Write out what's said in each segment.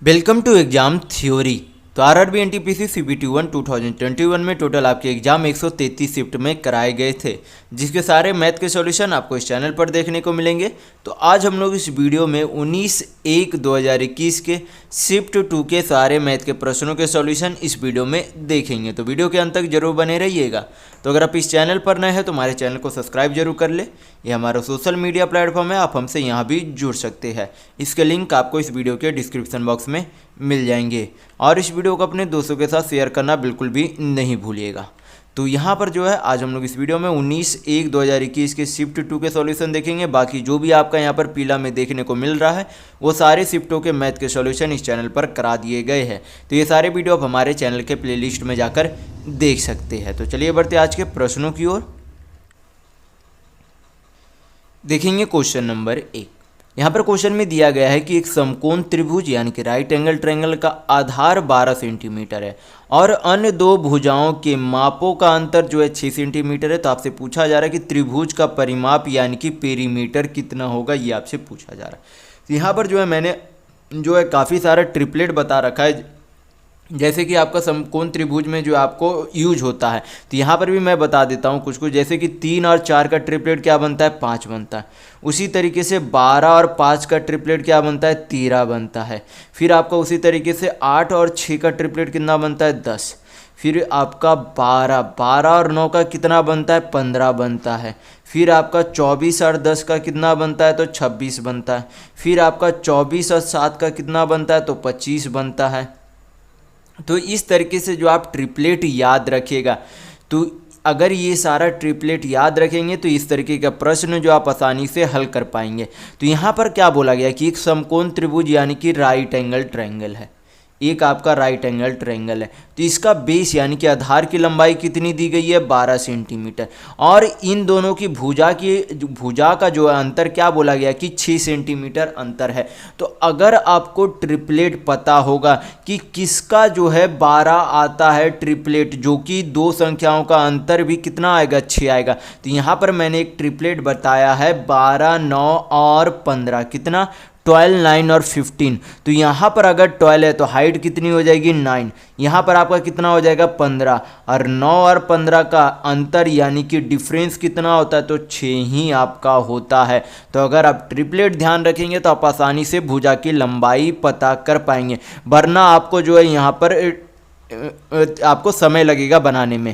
Welcome to exam theory. तो RRB NTPC CBT 1 2021 में total आपके एग्जाम 133 शिफ्ट में कराए गए थे, जिसके सारे मैथ के सॉल्यूशन आपको इस चैनल पर देखने को मिलेंगे। तो आज हम लोग इस वीडियो में 19/1/2021 के शिफ्ट 2 के सारे मैथ के प्रश्नों के सॉल्यूशन इस वीडियो में देखेंगे। तो वीडियो के अंत तक जरूर बने रहिएगा। तो अगर आप इस चैनल पर नए हैं तो हमारे चैनल को सब्सक्राइब जरूर कर ले। ये हमारा सोशल मीडिया प्लेटफॉर्म है, आप हमसे यहाँ भी जुड़ सकते हैं। इसके लिंक आपको इस वीडियो के डिस्क्रिप्शन बॉक्स में मिल जाएंगे और इस वीडियो को अपने दोस्तों के साथ शेयर करना बिल्कुल भी नहीं भूलिएगा। तो यहाँ पर जो है आज हम लोग इस वीडियो में 19/1/2021 के शिफ्ट 2 के सॉल्यूशन देखेंगे। बाकी जो भी आपका यहाँ पर पीला में देखने को मिल रहा है वो सारे शिफ्टों के मैथ के सॉल्यूशन इस चैनल पर करा दिए गए हैं। तो ये सारे वीडियो आप हमारे चैनल के प्लेलिस्ट में जाकर देख सकते हैं। तो चलिए बढ़ते आज के प्रश्नों की ओर। देखेंगे क्वेश्चन नंबर 1। यहाँ पर क्वेश्चन में दिया गया है कि एक समकोण त्रिभुज यानी कि राइट एंगल ट्रायंगल का आधार 12 सेंटीमीटर है और अन्य दो भुजाओं के मापों का अंतर जो है 6 सेंटीमीटर है। तो आपसे पूछा जा रहा है कि त्रिभुज का परिमाप यानी कि पेरीमीटर कितना होगा, ये आपसे पूछा जा रहा है। तो यहाँ पर जो है मैंने जो है काफ़ी सारा ट्रिपलेट बता रखा है, जैसे कि आपका समकोण त्रिभुज में जो आपको यूज होता है। तो यहाँ पर भी मैं बता देता हूँ कुछ कुछ, जैसे कि 3 और 4 का ट्रिपलेट क्या बनता है, 5 बनता है। उसी तरीके से 12 और 5 का ट्रिपलेट क्या बनता है, 13 बनता है। फिर आपका उसी तरीके से 8 और 6 का ट्रिपलेट कितना बनता है, 10। फिर आपका 12 और 9 का कितना बनता है, 15 बनता है। फिर आपका 24 और 10 का कितना बनता है, तो 26 बनता है। फिर आपका 24 और 7 का कितना बनता है, तो 25 बनता है। तो इस तरीके से जो आप ट्रिपलेट याद रखिएगा, तो अगर ये सारा ट्रिपलेट याद रखेंगे तो इस तरीके का प्रश्न जो आप आसानी से हल कर पाएंगे। तो यहाँ पर क्या बोला गया कि एक समकोण त्रिभुज यानी कि राइट एंगल ट्रायंगल है, एक आपका राइट एंगल ट्रायंगल है। तो इसका बेस यानी कि आधार की लंबाई कितनी दी गई है, 12 सेंटीमीटर। और इन दोनों की भुजा का जो अंतर क्या बोला गया कि 6 सेंटीमीटर अंतर है। तो अगर आपको ट्रिपलेट पता होगा कि किसका जो है 12 आता है ट्रिपलेट, जो कि दो संख्याओं का अंतर भी कितना आएगा, 6 आएगा। तो यहाँ पर मैंने एक ट्रिपलेट बताया है 12, 9 और 15, कितना 12, 9 और 15। तो यहाँ पर अगर 12 है तो हाइट कितनी हो जाएगी, 9। यहाँ पर आपका कितना हो जाएगा, 15। और 9 और 15 का अंतर यानी कि डिफरेंस कितना होता है, तो 6 ही आपका होता है। तो अगर आप ट्रिपलेट ध्यान रखेंगे तो आप आसानी से भुजा की लंबाई पता कर पाएंगे, वरना आपको जो है यहाँ पर आपको समय लगेगा बनाने में।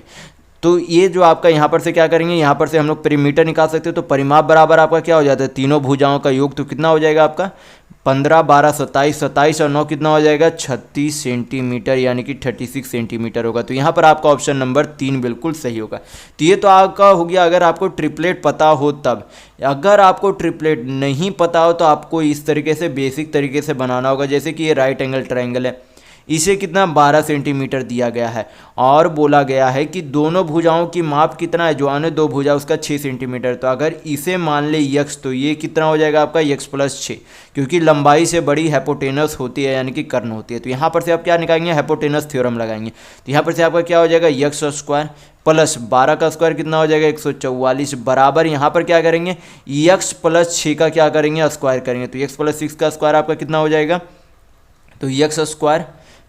तो ये जो आपका यहाँ पर से क्या करेंगे, यहाँ पर से हम लोग पेरीमीटर निकाल सकते हैं। तो परिमाप बराबर आपका क्या हो जाता है, तीनों भुजाओं का योग। तो कितना हो जाएगा आपका 15, 12, 27, 27 और 9 कितना हो जाएगा, 36 सेंटीमीटर यानी कि 36 सेंटीमीटर होगा। तो यहाँ पर आपका ऑप्शन नंबर 3 बिल्कुल सही होगा। तो ये तो आपका हो गया अगर आपको ट्रिपलेट पता हो तब। अगर आपको ट्रिपलेट नहीं पता हो तो आपको इस तरीके से बेसिक तरीके से बनाना होगा। जैसे कि ये राइट एंगल ट्रायंगल है, इसे कितना 12 सेंटीमीटर दिया गया है और बोला गया है कि दोनों भुजाओं की माप कितना है, जो अन्य दो भुजा उसका 6 सेंटीमीटर। तो अगर इसे मान ले यक्स, तो ये कितना हो जाएगा आपका यक्स प्लस 6, क्योंकि लंबाई से बड़ी हाइपोटेनस होती है यानी कि कर्ण होती है। तो यहाँ पर से आप क्या निकालेंगे, हाइपोटेनस थ्योरम लगाएंगे। तो यहाँ पर से आपका क्या हो जाएगा, यक्स स्क्वायर प्लस 12 का स्क्वायर कितना हो जाएगा, 144 बराबर यहाँ पर क्या करेंगे, यक्स प्लस 6 का क्या करेंगे, स्क्वायर करेंगे। तो यक्स प्लस 6 का स्क्वायर आपका कितना हो जाएगा, तो यक्स स्क्वायर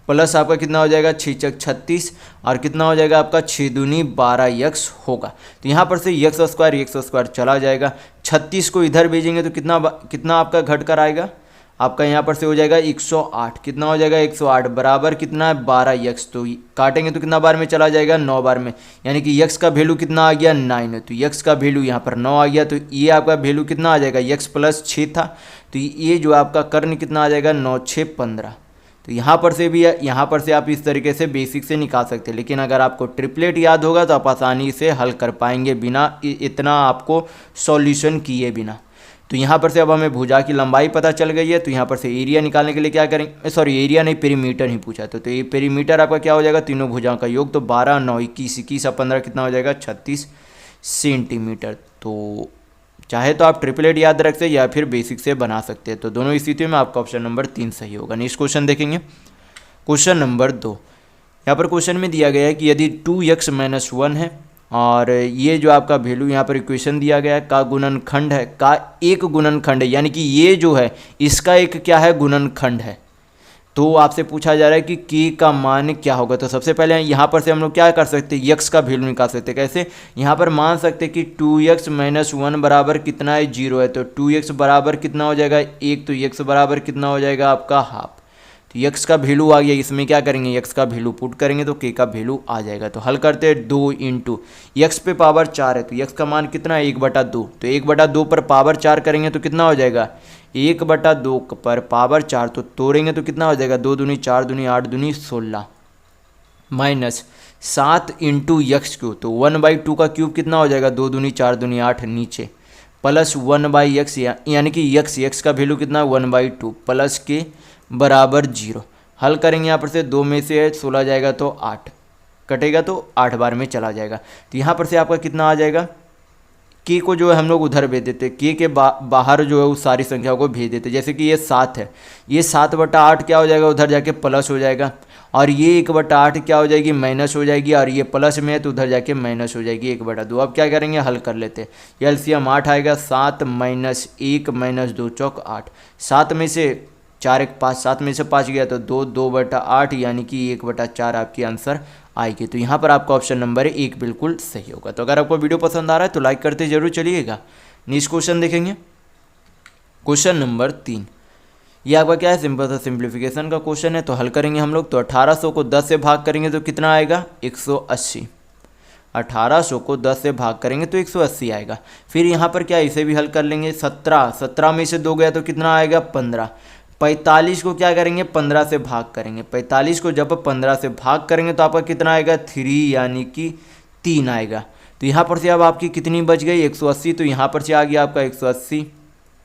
प्लस आपका कितना हो जाएगा 6 चक 36 और कितना हो जाएगा आपका 6 दूनी 12 यक्स होगा। तो यहाँ पर से यक्स स्क्वायर चला जाएगा, 36 को इधर भेजेंगे तो कितना आपका घट कर आएगा, आपका यहाँ पर से हो जाएगा 108। कितना हो जाएगा 108 बराबर कितना है 12 यक्स। तो काटेंगे तो कितना बार में चला जाएगा, 9 बार में, यानी कि यक्स का वैल्यू कितना आ गया 9 है। तो यक्स का वैल्यू यहाँ पर 9 आ गया। तो ये आपका वैल्यू कितना आ जाएगा, यक्स प्लस 6 था। तो ये जो आपका कर्ण कितना आ जाएगा 9, 6, 15। तो यहाँ पर से आप इस तरीके से बेसिक से निकाल सकते हैं। लेकिन अगर आपको ट्रिपलेट याद होगा तो आप आसानी से हल कर पाएंगे बिना इतना आपको सॉल्यूशन किए बिना। तो यहाँ पर से अब हमें भुजा की लंबाई पता चल गई है। तो यहाँ पर से एरिया निकालने के लिए क्या करेंगे, सॉरी एरिया नहीं, पेरीमीटर ही पूछा था। तो ये पेरीमीटर आपका क्या हो जाएगा, तीनों भुजाओं का योग। तो 12, 9, 21, 21 और 15 कितना हो जाएगा, 36 सेंटीमीटर। तो चाहे तो आप ट्रिपलेट याद रख सकते या फिर बेसिक से बना सकते हैं। तो दोनों स्थितियों में आपका ऑप्शन नंबर 3 सही होगा। नेक्स्ट क्वेश्चन देखेंगे, क्वेश्चन नंबर 2। यहाँ पर क्वेश्चन में दिया गया है कि यदि 2x - 1 है और ये जो आपका वैल्यू यहाँ पर इक्वेशन दिया गया है का गुणनखंड है, का एक गुणनखंड है, यानी कि ये जो है इसका एक क्या है, गुणनखंड है। तो आपसे पूछा जा रहा है कि के का मान क्या होगा। तो सबसे पहले यहाँ पर से हम लोग क्या कर सकते हैं, यक्स का वैल्यू निकाल सकते हैं। कैसे, यहाँ पर मान सकते हैं कि 2x - 1 बराबर कितना है, 0 है। तो 2x बराबर कितना हो जाएगा, 1। तो x बराबर कितना हो जाएगा आपका हाफ। तो यक्स का वैल्यू आ गया, इसमें क्या करेंगे, यक्स का वैल्यू पुट करेंगे तो के का वैल्यू आ जाएगा। तो हल करते हैं, 2 इंटू यक्स पे पावर 4 है तो यक्स का मान कितना है, 1/2। तो 1/2 पर पावर 4 करेंगे तो कितना हो जाएगा, 1/2 पर पावर 4। तो तोड़ेंगे तो कितना हो जाएगा, 2 दूनी 4 दूनी 8 दूनी 16 माइनस 7 इंटू यक्स क्यूब। तो 1/2 का क्यूब कितना हो जाएगा, 2 दूनी 4 दूनी 8 नीचे, प्लस 1/x यानी कि यक्स का वैल्यू कितना है 1/2 प्लस के बराबर 0। हल करेंगे यहाँ पर से, 2 में से 16 जाएगा तो 8 कटेगा तो 8 बार में चला जाएगा। तो यहाँ पर से आपका कितना आ जाएगा, के को जो है हम लोग उधर भेज देते, के के बाहर जो है उस सारी संख्याओं को भेज देते। जैसे कि ये 7 है, ये 7/8 क्या हो जाएगा, उधर जाके प्लस हो जाएगा। और ये 1/8 क्या हो जाएगी, माइनस हो जाएगी। और ये प्लस में है तो उधर जाके माइनस हो जाएगी 1/2। अब क्या करेंगे, हल कर लेते हैं। ये एलसीएम 8 आएगा, 7 - 1 - 2 चौक 8। 7 में से 4 1 5, 7 में से 5 गया तो 2, 2/8 यानी कि 1/4 आपकी आंसर आएगी। तो यहाँ पर आपका ऑप्शन नंबर 1 बिल्कुल सही होगा। तो अगर आपको वीडियो पसंद आ रहा है तो लाइक करते जरूर चलिएगा। नेक्स्ट क्वेश्चन देखेंगे, क्वेश्चन नंबर 3। ये आपका क्या है, सिंपल सा सिंप्लीफिकेशन का क्वेश्चन है। तो हल करेंगे हम लोग। तो 1800 को 10 से भाग करेंगे तो कितना आएगा, 180। 1800 को 10 से भाग करेंगे तो 180 आएगा। फिर यहाँ पर क्या, इसे भी हल कर लेंगे। 17 में से 2 गया तो कितना आएगा, 15। 45 को क्या करेंगे, 15 से भाग करेंगे। 45 को जब 15 से भाग करेंगे तो आपका कितना आएगा, 3 यानी कि 3 आएगा। तो यहाँ पर से अब आपकी कितनी बच गई, 180। तो यहाँ पर से आ गया आपका 180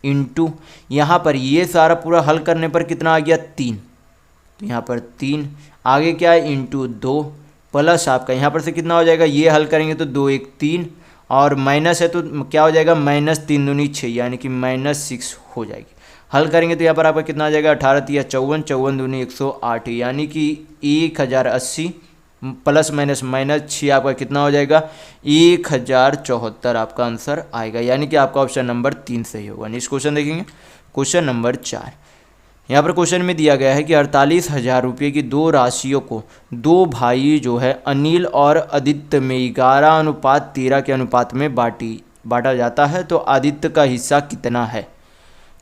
इंटू यहाँ पर ये सारा पूरा हल करने पर कितना आ गया, 3। तो यहाँ पर 3 आगे क्या है, इंटू 2 प्लस आपका यहाँ पर से कितना हो जाएगा, ये हल करेंगे तो 2 1 3 और माइनस है तो क्या हो जाएगा, -3 दूनी 6 यानी कि -6 हो जाएगी। हल करेंगे तो यहाँ पर आपका कितना आ जाएगा, 18 3 54, 54 दूनी 108 यानी कि 1080 प्लस माइनस 6 आपका कितना हो जाएगा, 1074 आपका आंसर आएगा। यानी कि आपका ऑप्शन नंबर 3 सही होगा। नेक्स्ट क्वेश्चन देखेंगे, क्वेश्चन नंबर 4। यहाँ पर क्वेश्चन में दिया गया है कि 48,000 रुपये की 2 राशियों को 2 भाई जो है अनिल और आदित्य में 11:13 के अनुपात में बांटा जाता है। तो आदित्य का हिस्सा कितना है।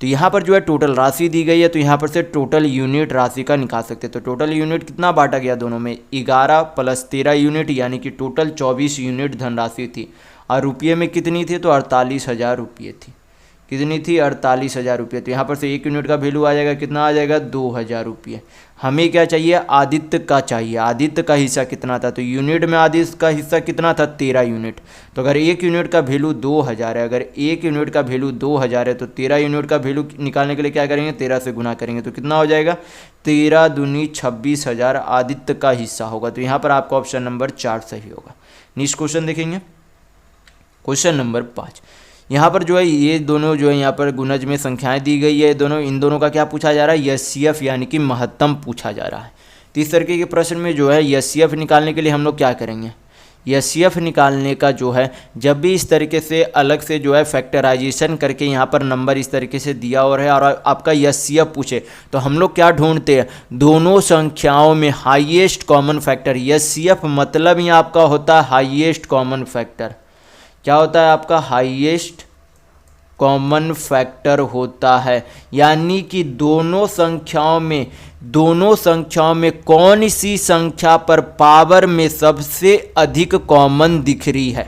तो यहाँ पर जो है टोटल राशि दी गई है, तो यहाँ पर से टोटल यूनिट राशि का निकाल सकते हैं। तो टोटल यूनिट कितना बांटा गया दोनों में, 11 + 13 यूनिट यानी कि टोटल 24 यूनिट धनराशि थी। और रुपये में कितनी थी, तो 48,000 रुपये थी। कितनी थी, 48,000 रुपये। तो यहाँ पर से 1 यूनिट का वैल्यू आ जाएगा, कितना आ जाएगा, 2,000 रुपये। हमें क्या चाहिए, आदित्य का चाहिए। आदित्य का हिस्सा कितना था, तो यूनिट में आदित्य का हिस्सा कितना था, 13 यूनिट। तो अगर 1 यूनिट का वैल्यू 2,000 है, अगर 1 यूनिट का वैल्यू 2,000 है तो 13 यूनिट का वैल्यू निकालने के लिए क्या करेंगे, 13 से गुना करेंगे तो कितना हो जाएगा, 13 दूनी 26,000 आदित्य का हिस्सा होगा। तो यहाँ पर आपका ऑप्शन नंबर 4 सही होगा। नेक्स्ट क्वेश्चन देखेंगे, क्वेश्चन नंबर 5। यहाँ पर जो है ये दोनों जो है यहाँ पर गुणज में संख्याएं दी गई है, दोनों इन दोनों का क्या पूछा जा रहा है, एचसीएफ यानी कि महत्तम पूछा जा रहा है। तो इस तरीके के प्रश्न में जो है एचसीएफ निकालने के लिए हम लोग क्या करेंगे, एचसीएफ निकालने का जो है जब भी इस तरीके से अलग से जो है फैक्टराइजेशन करके यहाँ पर नंबर इस तरीके से दिया और है और आपका एचसीएफ पूछे तो हम लोग क्या ढूंढते हैं, दोनों संख्याओं में हाईएस्ट कॉमन फैक्टर। एचसीएफ मतलब ही आपका होता है हाईएस्ट कॉमन फैक्टर। क्या होता है आपका, हाईएस्ट कॉमन फैक्टर होता है। यानी कि दोनों संख्याओं में कौन सी संख्या पर पावर में सबसे अधिक कॉमन दिख रही है।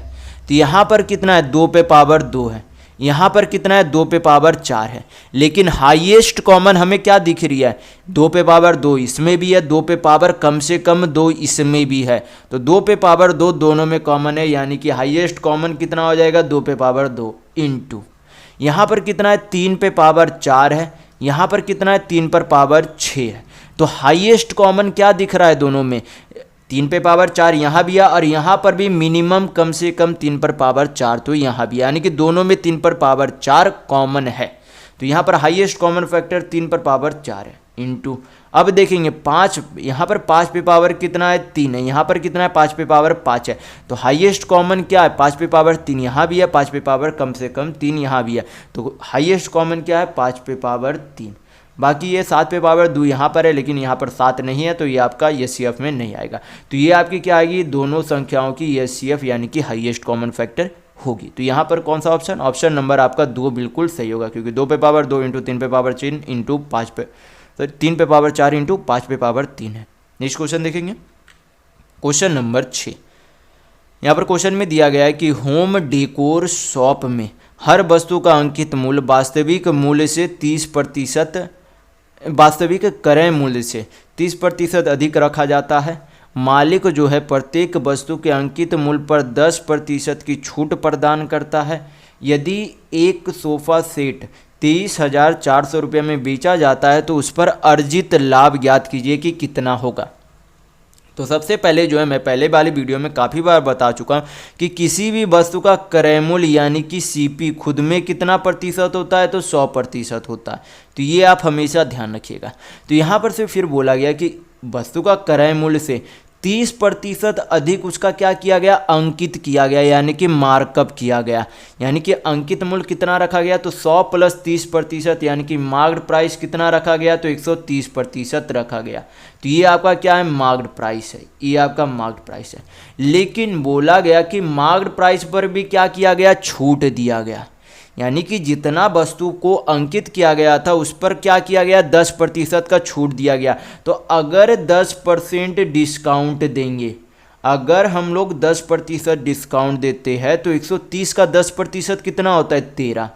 तो यहाँ पर कितना है, 2 पे पावर 2 है, यहाँ पर कितना है, 2 पे पावर 4 है। लेकिन हाईएस्ट कॉमन हमें क्या दिख रही है, 2 पे पावर 2 इसमें भी है, 2 पे पावर कम से कम 2 इसमें भी है। तो 2 पे पावर 2 दोनों में कॉमन है। यानी कि हाईएस्ट कॉमन कितना हो जाएगा, 2 पे पावर 2 इंटू यहाँ पर कितना है, 3 पे पावर 4 है, यहाँ पर कितना है, 3 पर पावर 6 है। तो हाईएस्ट कॉमन क्या दिख रहा है दोनों में, 3 पे पावर 4 यहाँ भी है और यहाँ पर भी मिनिमम कम से कम 3 पर पावर 4 तो यहाँ भी, यानी कि दोनों में 3 पर पावर 4 कॉमन है। तो यहाँ पर हाईएस्ट कॉमन फैक्टर 3 पर पावर 4 है इंटू, अब देखेंगे 5, यहाँ पर 5 पे पावर कितना है, 3 है, यहाँ पर कितना है, 5 पे पावर 5 है। तो हाईएस्ट कॉमन क्या है, 5 पे पावर 3 यहाँ भी है, 5 पे पावर कम से कम 3 यहाँ भी है। तो हाईएस्ट कॉमन क्या है, 5 पे पावर 3 बाकी ये 7 पे पावर 2 यहाँ पर है, लेकिन यहाँ पर 7 नहीं है, तो ये आपका एचसीएफ में नहीं आएगा। तो ये आपकी क्या आएगी, दोनों संख्याओं की एचसीएफ यानी कि हाईएस्ट कॉमन फैक्टर होगी। तो यहाँ पर कौन सा ऑप्शन, ऑप्शन नंबर आपका 2 बिल्कुल सही होगा, क्योंकि 2 पे पावर 2 इंटू 3 पे पावर 3 इंटू 5 पे, तो 3 पे पावर 4 इंटू 5 पे पावर 3 है। नेक्स्ट क्वेश्चन देखेंगे, क्वेश्चन नंबर 6। यहाँ पर क्वेश्चन में दिया गया है कि होम डेकोर शॉप में हर वस्तु का अंकित मूल्य वास्तविक मूल्य से 30%, वास्तविक क्रय मूल्य से 30% अधिक रखा जाता है। मालिक जो है प्रत्येक वस्तु के अंकित मूल्य पर 10% की छूट प्रदान करता है। यदि एक सोफ़ा सेट 23,400 रुपये में बेचा जाता है तो उस पर अर्जित लाभ ज्ञात कीजिए कि कितना होगा। तो सबसे पहले जो है, मैं पहले वाली वीडियो में काफ़ी बार बता चुका हूँ कि किसी भी वस्तु का क्रय मूल्य यानी कि सीपी खुद में कितना प्रतिशत होता है, तो 100% होता है। तो ये आप हमेशा ध्यान रखिएगा। तो यहाँ पर से फिर बोला गया कि वस्तु का क्रय मूल्य से 30% अधिक उसका क्या किया गया, अंकित किया गया, यानी कि मार्कअप किया गया। यानी कि अंकित मूल्य कितना रखा गया, तो 100 प्लस 30%, यानी कि मार्क्ड प्राइस कितना रखा गया, तो 130% रखा गया। तो ये आपका क्या है, मार्क्ड प्राइस है, ये आपका मार्क्ड प्राइस है। लेकिन बोला गया कि मार्क्ड प्राइस पर भी क्या किया गया, छूट दिया गया। यानी कि जितना वस्तु को अंकित किया गया था उस पर क्या किया गया, 10% का छूट दिया गया। तो अगर 10% डिस्काउंट देंगे, अगर हम लोग 10% डिस्काउंट देते हैं तो 130 का 10% कितना होता है, 13।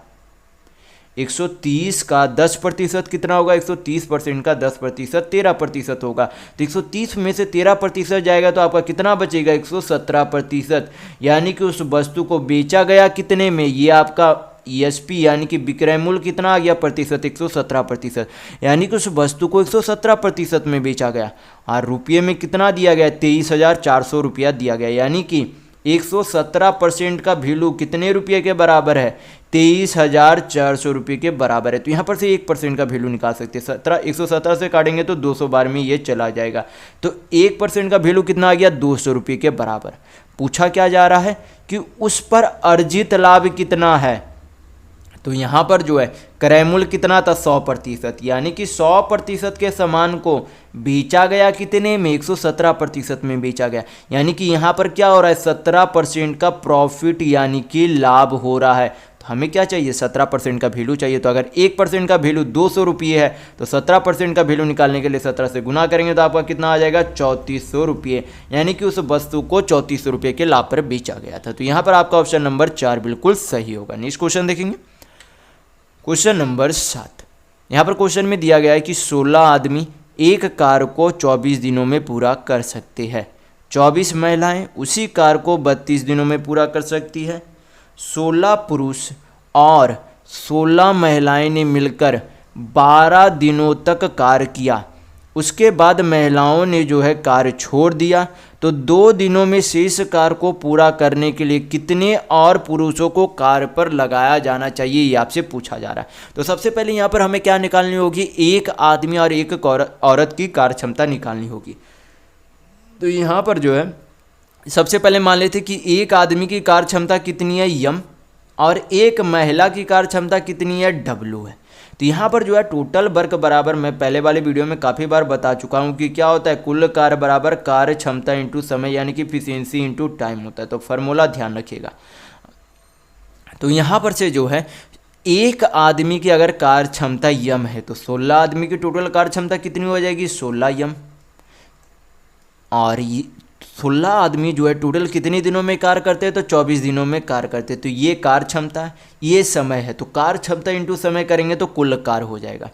130 का 10% कितना होगा, 130% का 10% 13% होगा। तो 130 में से 13% जाएगा तो आपका कितना बचेगा, 117%। यानी कि उस वस्तु को बेचा गया कितने में, ये आपका ईएसपी यानी कि विक्रय मूल्य कितना आ गया प्रतिशत, 117%। यानी कि उस वस्तु को 117% में बेचा गया और रुपये में कितना दिया गया, 23,400 रुपया दिया गया। यानी कि 117% का वैल्यू कितने रुपये के बराबर है, 23,400 रुपये के बराबर है। तो यहाँ पर से 1% का वैल्यू निकाल सकते हैं। 117 से काटेंगे तो 200 बार में ये चला जाएगा। तो 1% का वैल्यू कितना आ गया, 200 रुपये के बराबर। पूछा क्या जा रहा है कि उस पर अर्जित लाभ कितना है। तो यहाँ पर जो है क्रय मूल्य कितना था, 100%। यानी कि 100% के सामान को बेचा गया कितने में, 117% में बेचा गया। यानी कि यहाँ पर क्या हो रहा है, 17% का प्रॉफिट यानी कि लाभ हो रहा है। तो हमें क्या चाहिए, 17% का वैल्यू चाहिए। तो अगर 1% का वैल्यू 200 रुपये है तो 17% का वैल्यू निकालने के लिए 17 से गुना करेंगे तो आपका कितना आ जाएगा, 3400 रुपये। यानी कि उस वस्तु को 3400 रुपये के लाभ पर बेचा गया था। तो यहाँ पर आपका ऑप्शन नंबर 4 बिल्कुल सही होगा। नेक्स्ट क्वेश्चन देखेंगे, क्वेश्चन नंबर 7। यहाँ पर क्वेश्चन में दिया गया है कि 16 आदमी एक कार्य को 24 दिनों में पूरा कर सकते हैं। 24 महिलाएं उसी कार्य को 32 दिनों में पूरा कर सकती है। 16 पुरुष और 16 महिलाएं ने मिलकर 12 दिनों तक कार्य किया। उसके बाद महिलाओं ने जो है कार्य छोड़ दिया। तो 2 दिनों में शेष कार्य को पूरा करने के लिए कितने और पुरुषों को कार्य पर लगाया जाना चाहिए, ये आपसे पूछा जा रहा है। तो सबसे पहले यहाँ पर हमें क्या निकालनी होगी, एक आदमी और एक औरत की कार्य क्षमता निकालनी होगी। तो यहाँ पर जो है सबसे पहले मान लेते कि एक आदमी की कार्य क्षमता कितनी है, यम, और एक महिला की कार्य क्षमता कितनी है, डब्लू है। तो यहाँ पर जो है टोटल वर्क बराबर, मैं पहले वाले वीडियो में काफ़ी बार बता चुका हूँ कि क्या होता है, कुल कार्य बराबर कार्य क्षमता इंटू समय यानी कि इफिशियंसी इंटू टाइम होता है। तो फार्मूला ध्यान रखिएगा। तो यहाँ पर से जो है एक आदमी की अगर कार्य क्षमता यम है तो 16 आदमी की टोटल कार्य क्षमता कितनी हो जाएगी, 16 यम। और 16 आदमी जो है टोटल कितने दिनों में कार्य करते हैं, तो 24 दिनों में कार्य करते हैं। तो ये कार्य क्षमता है, ये समय है। तो कार्य क्षमता इंटू समय करेंगे तो कुल कार्य हो जाएगा।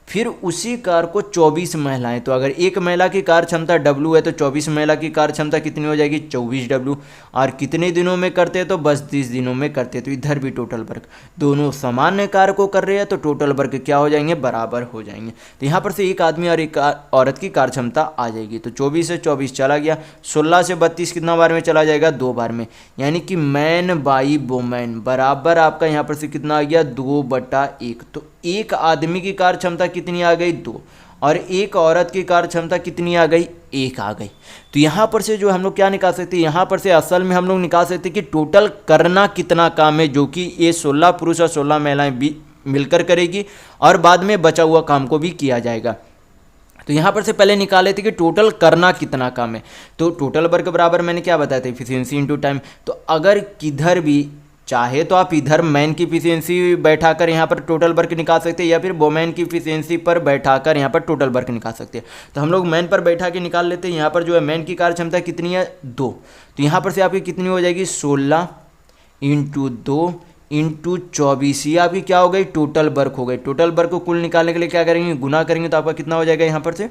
फिर उसी कार्य को 24 महिलाएं, तो अगर एक महिला की कार्य क्षमता डब्लू है तो 24 महिला की कार्य क्षमता कितनी हो जाएगी, 24 डब्लू। और कितने दिनों में करते हैं, तो बस 30 दिनों में करते हैं। तो इधर भी टोटल वर्क दोनों सामान्य कार्य को कर रहे हैं तो टोटल वर्क क्या हो जाएंगे, बराबर हो जाएंगे। तो यहाँ पर से एक आदमी और एक औरत की कार्य क्षमता आ जाएगी। तो 24 से 24 चला गया, 16 से 32 कितना बार में चला जाएगा, 2 बार में। यानी कि मैन बाई वोमेन बराबर आपका यहाँ पर से कितना आ गया, 2/1। तो एक आदमी की कार्य क्षमता कितनी आ गई, 2, और एक औरत की कार्य क्षमता कितनी आ गई, 1 आ गई। तो यहाँ पर से जो हम लोग क्या निकाल सकते हैं, यहाँ पर से असल में हम लोग निकाल सकते हैं कि टोटल करना कितना काम है, जो कि ये 16 पुरुष और 16 महिलाएं मिलकर करेगी और बाद में बचा हुआ काम को भी किया जाएगा। तो यहाँ पर से पहले निकाले थे कि टोटल करना कितना काम है। तो टोटल वर्क बराबर मैंने क्या बताया था, इफिशियंसी इनटू टाइम। तो अगर किधर भी चाहे तो आप इधर मैन की इफिशियंसी बैठाकर यहाँ पर टोटल वर्क निकाल सकते हैं या फिर वोमेन की इफिशियंसी पर बैठाकर यहाँ पर टोटल वर्क निकाल सकते हैं। तो हम लोग मैन पर बैठा के निकाल लेते हैं। यहाँ पर जो है मैन की कार्य क्षमता कितनी है 2। तो यहाँ पर से आपकी कितनी हो जाएगी 16 इंटू 2 इंटू 24, ये आपकी क्या हो गई टोटल वर्क हो गई। टोटल वर्क को कुल निकालने के लिए क्या करेंगे, गुना करेंगे तो आपका कितना हो जाएगा यहाँ पर से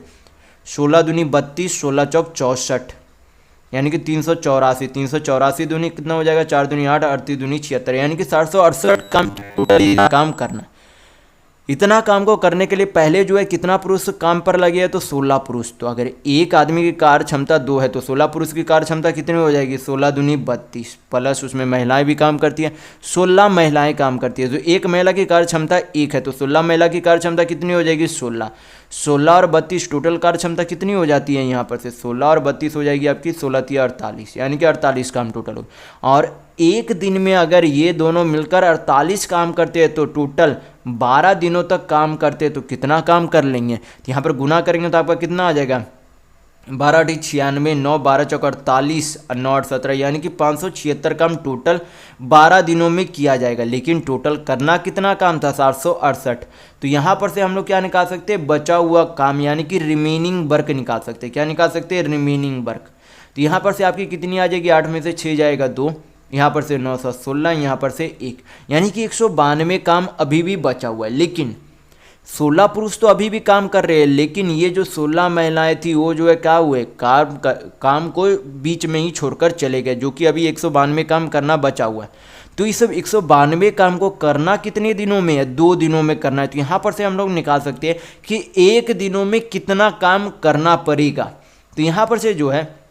16 दूनी 32, 16 चौक 64, यानी कि 384। 384 दूनी कितना हो जाएगा 4 दूनी 8, 38 दूनी 76, यानी कि 768 काम करना। इतना काम को करने के लिए पहले जो है कितना पुरुष काम पर लगे है, तो 16 पुरुष। तो अगर एक आदमी की कार्य क्षमता 2 है तो 16 पुरुष की कार्य क्षमता कितनी हो जाएगी 16 दूनी 32, प्लस उसमें महिलाएं भी काम करती हैं, 16 महिलाएं काम करती है। तो एक महिला की कार्य क्षमता 1 है तो 16 महिला की कार्य क्षमता कितनी हो जाएगी 16। 16 और 32 टोटल कार्य क्षमता कितनी हो जाती है यहाँ पर से 16 और 32 हो जाएगी आपकी 16 × 48, यानी कि 48 काम टोटल हो। और एक दिन में अगर ये दोनों मिलकर 48 काम करते हैं तो टोटल 12 दिनों तक काम करते हैं तो कितना काम कर लेंगे। तो यहाँ पर गुना करेंगे तो आपका कितना आ जाएगा 12 × 96, 9 12 चौक 48, 9 8 17, यानी कि 576 काम टोटल 12 दिनों में किया जाएगा। लेकिन टोटल करना कितना काम था 768। तो यहाँ पर से हम लोग क्या निकाल सकते हैं बचा हुआ काम, यानी कि रिमेनिंग वर्क निकाल सकते हैं। क्या निकाल सकते हैं रिमेनिंग वर्क। तो यहाँ पर से आपकी कितनी आ जाएगी 8 में से 6 जाएगा 2, यहाँ पर से 916, यहाँ पर से 1, यानी कि 192 काम अभी भी बचा हुआ है। लेकिन 16 पुरुष तो अभी भी काम कर रहे हैं, लेकिन ये जो 16 महिलाएं थी वो जो है क्या हुए काम को बीच में ही छोड़कर चले गए, जो कि अभी 192 काम करना बचा हुआ है। तो इस सब 192 काम को करना कितने दिनों में है 2 दिनों में करना है। तो यहाँ पर से हम लोग निकाल सकते हैं कि 1 दिनों में कितना काम करना पड़ेगा। तो यहाँ पर से जो है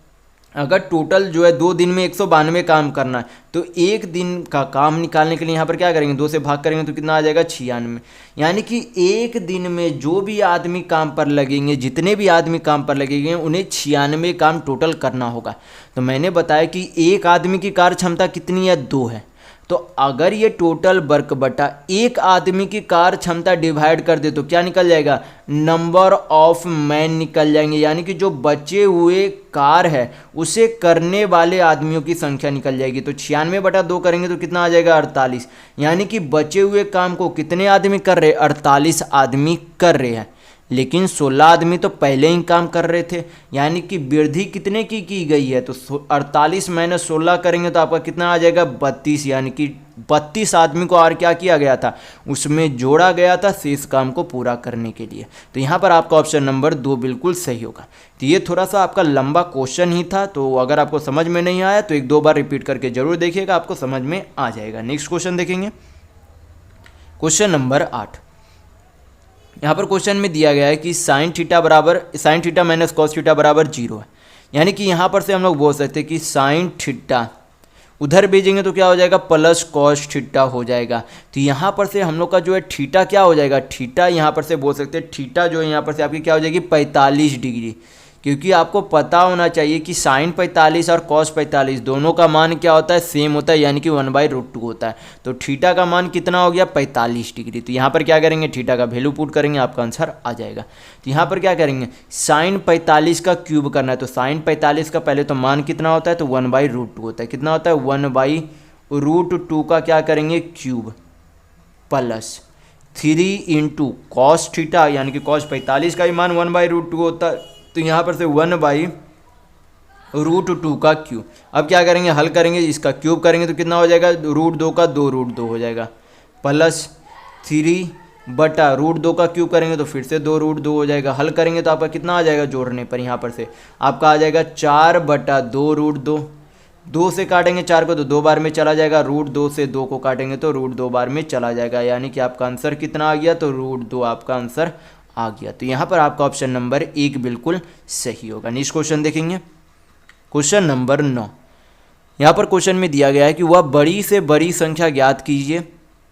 अगर टोटल जो है 2 दिन में 192 काम करना है तो 1 दिन का काम निकालने के लिए यहाँ पर क्या करेंगे 2 से भाग करेंगे तो कितना आ जाएगा 96, यानी कि 1 दिन में जो भी आदमी काम पर लगेंगे, जितने भी आदमी काम पर लगेंगे उन्हें 96 काम टोटल करना होगा। तो मैंने बताया कि एक आदमी की कार्य क्षमता कितनी है 2 है। तो अगर ये टोटल वर्क बटा एक आदमी की कार्य क्षमता डिवाइड कर दे तो क्या निकल जाएगा नंबर ऑफ मैन निकल जाएंगे, यानी कि जो बचे हुए कार्य है उसे करने वाले आदमियों की संख्या निकल जाएगी। तो 96/2 करेंगे तो कितना आ जाएगा 48, यानी कि बचे हुए काम को कितने आदमी कर रहे 48 आदमी कर रहे हैं। लेकिन 16 आदमी तो पहले ही काम कर रहे थे, यानी कि वृद्धि कितने की गई है। तो 48 - 16 करेंगे तो आपका कितना आ जाएगा 32, यानी कि 32 आदमी को और क्या किया गया था उसमें जोड़ा गया था शेष काम को पूरा करने के लिए। तो यहाँ पर आपका ऑप्शन नंबर 2 बिल्कुल सही होगा। तो ये थोड़ा सा आपका लंबा क्वेश्चन ही था, तो अगर आपको समझ में नहीं आया तो 1-2 बार रिपीट करके जरूर देखिएगा, आपको समझ में आ जाएगा। नेक्स्ट क्वेश्चन देखेंगे, क्वेश्चन नंबर 8। यहाँ पर क्वेश्चन में दिया गया है कि sin theta minus cos theta बराबर 0 है, यानी कि यहाँ पर से हम लोग बोल सकते हैं कि sin थीटा उधर भेजेंगे तो क्या हो जाएगा प्लस cos थीटा हो जाएगा। तो यहाँ पर से हम लोग का जो है थीटा क्या हो जाएगा, थीटा यहाँ पर से बोल सकते हैं थीटा जो है यहाँ पर से आपकी क्या हो जाएगी 45 डिग्री, क्योंकि आपको पता होना चाहिए कि sin 45 और cos 45 दोनों का मान क्या होता है सेम होता है, यानी कि 1/√2 होता है। तो थीटा का मान कितना हो गया 45 डिग्री। तो यहाँ पर क्या करेंगे थीटा का वैल्यू पुट करेंगे, आपका आंसर आ जाएगा। तो यहाँ पर क्या करेंगे sin 45 का क्यूब करना है। तो sin 45 का पहले तो मान कितना होता है तो 1/√2 होता है। कितना होता है 1/√2 का क्या करेंगे cube plus 3 into cos theta, यानी कि cos 45 का ही मान 1/√2 होता है। तो यहाँ पर से 1/√2 का क्यूब। अब क्या करेंगे हल करेंगे, इसका क्यूब करेंगे तो कितना हो जाएगा √2 का 2√2 हो जाएगा, प्लस 3/√2 का क्यूब करेंगे तो फिर से 2√2 हो जाएगा। हल करेंगे तो आपका कितना आ जाएगा जोड़ने पर यहाँ पर से आपका आ जाएगा 4/2√2। 2 से काटेंगे 4 को तो 2 बार में चला जाएगा, √2 से 2 को काटेंगे तो √2 बार में चला जाएगा, यानी कि आपका आंसर कितना आ गया तो √2 आपका आंसर आ गया। तो यहाँ पर आपका ऑप्शन नंबर 1 बिल्कुल सही होगा। नेक्स्ट क्वेश्चन देखेंगे, क्वेश्चन नंबर 9। यहाँ पर क्वेश्चन में दिया गया है कि वह बड़ी से बड़ी संख्या ज्ञात कीजिए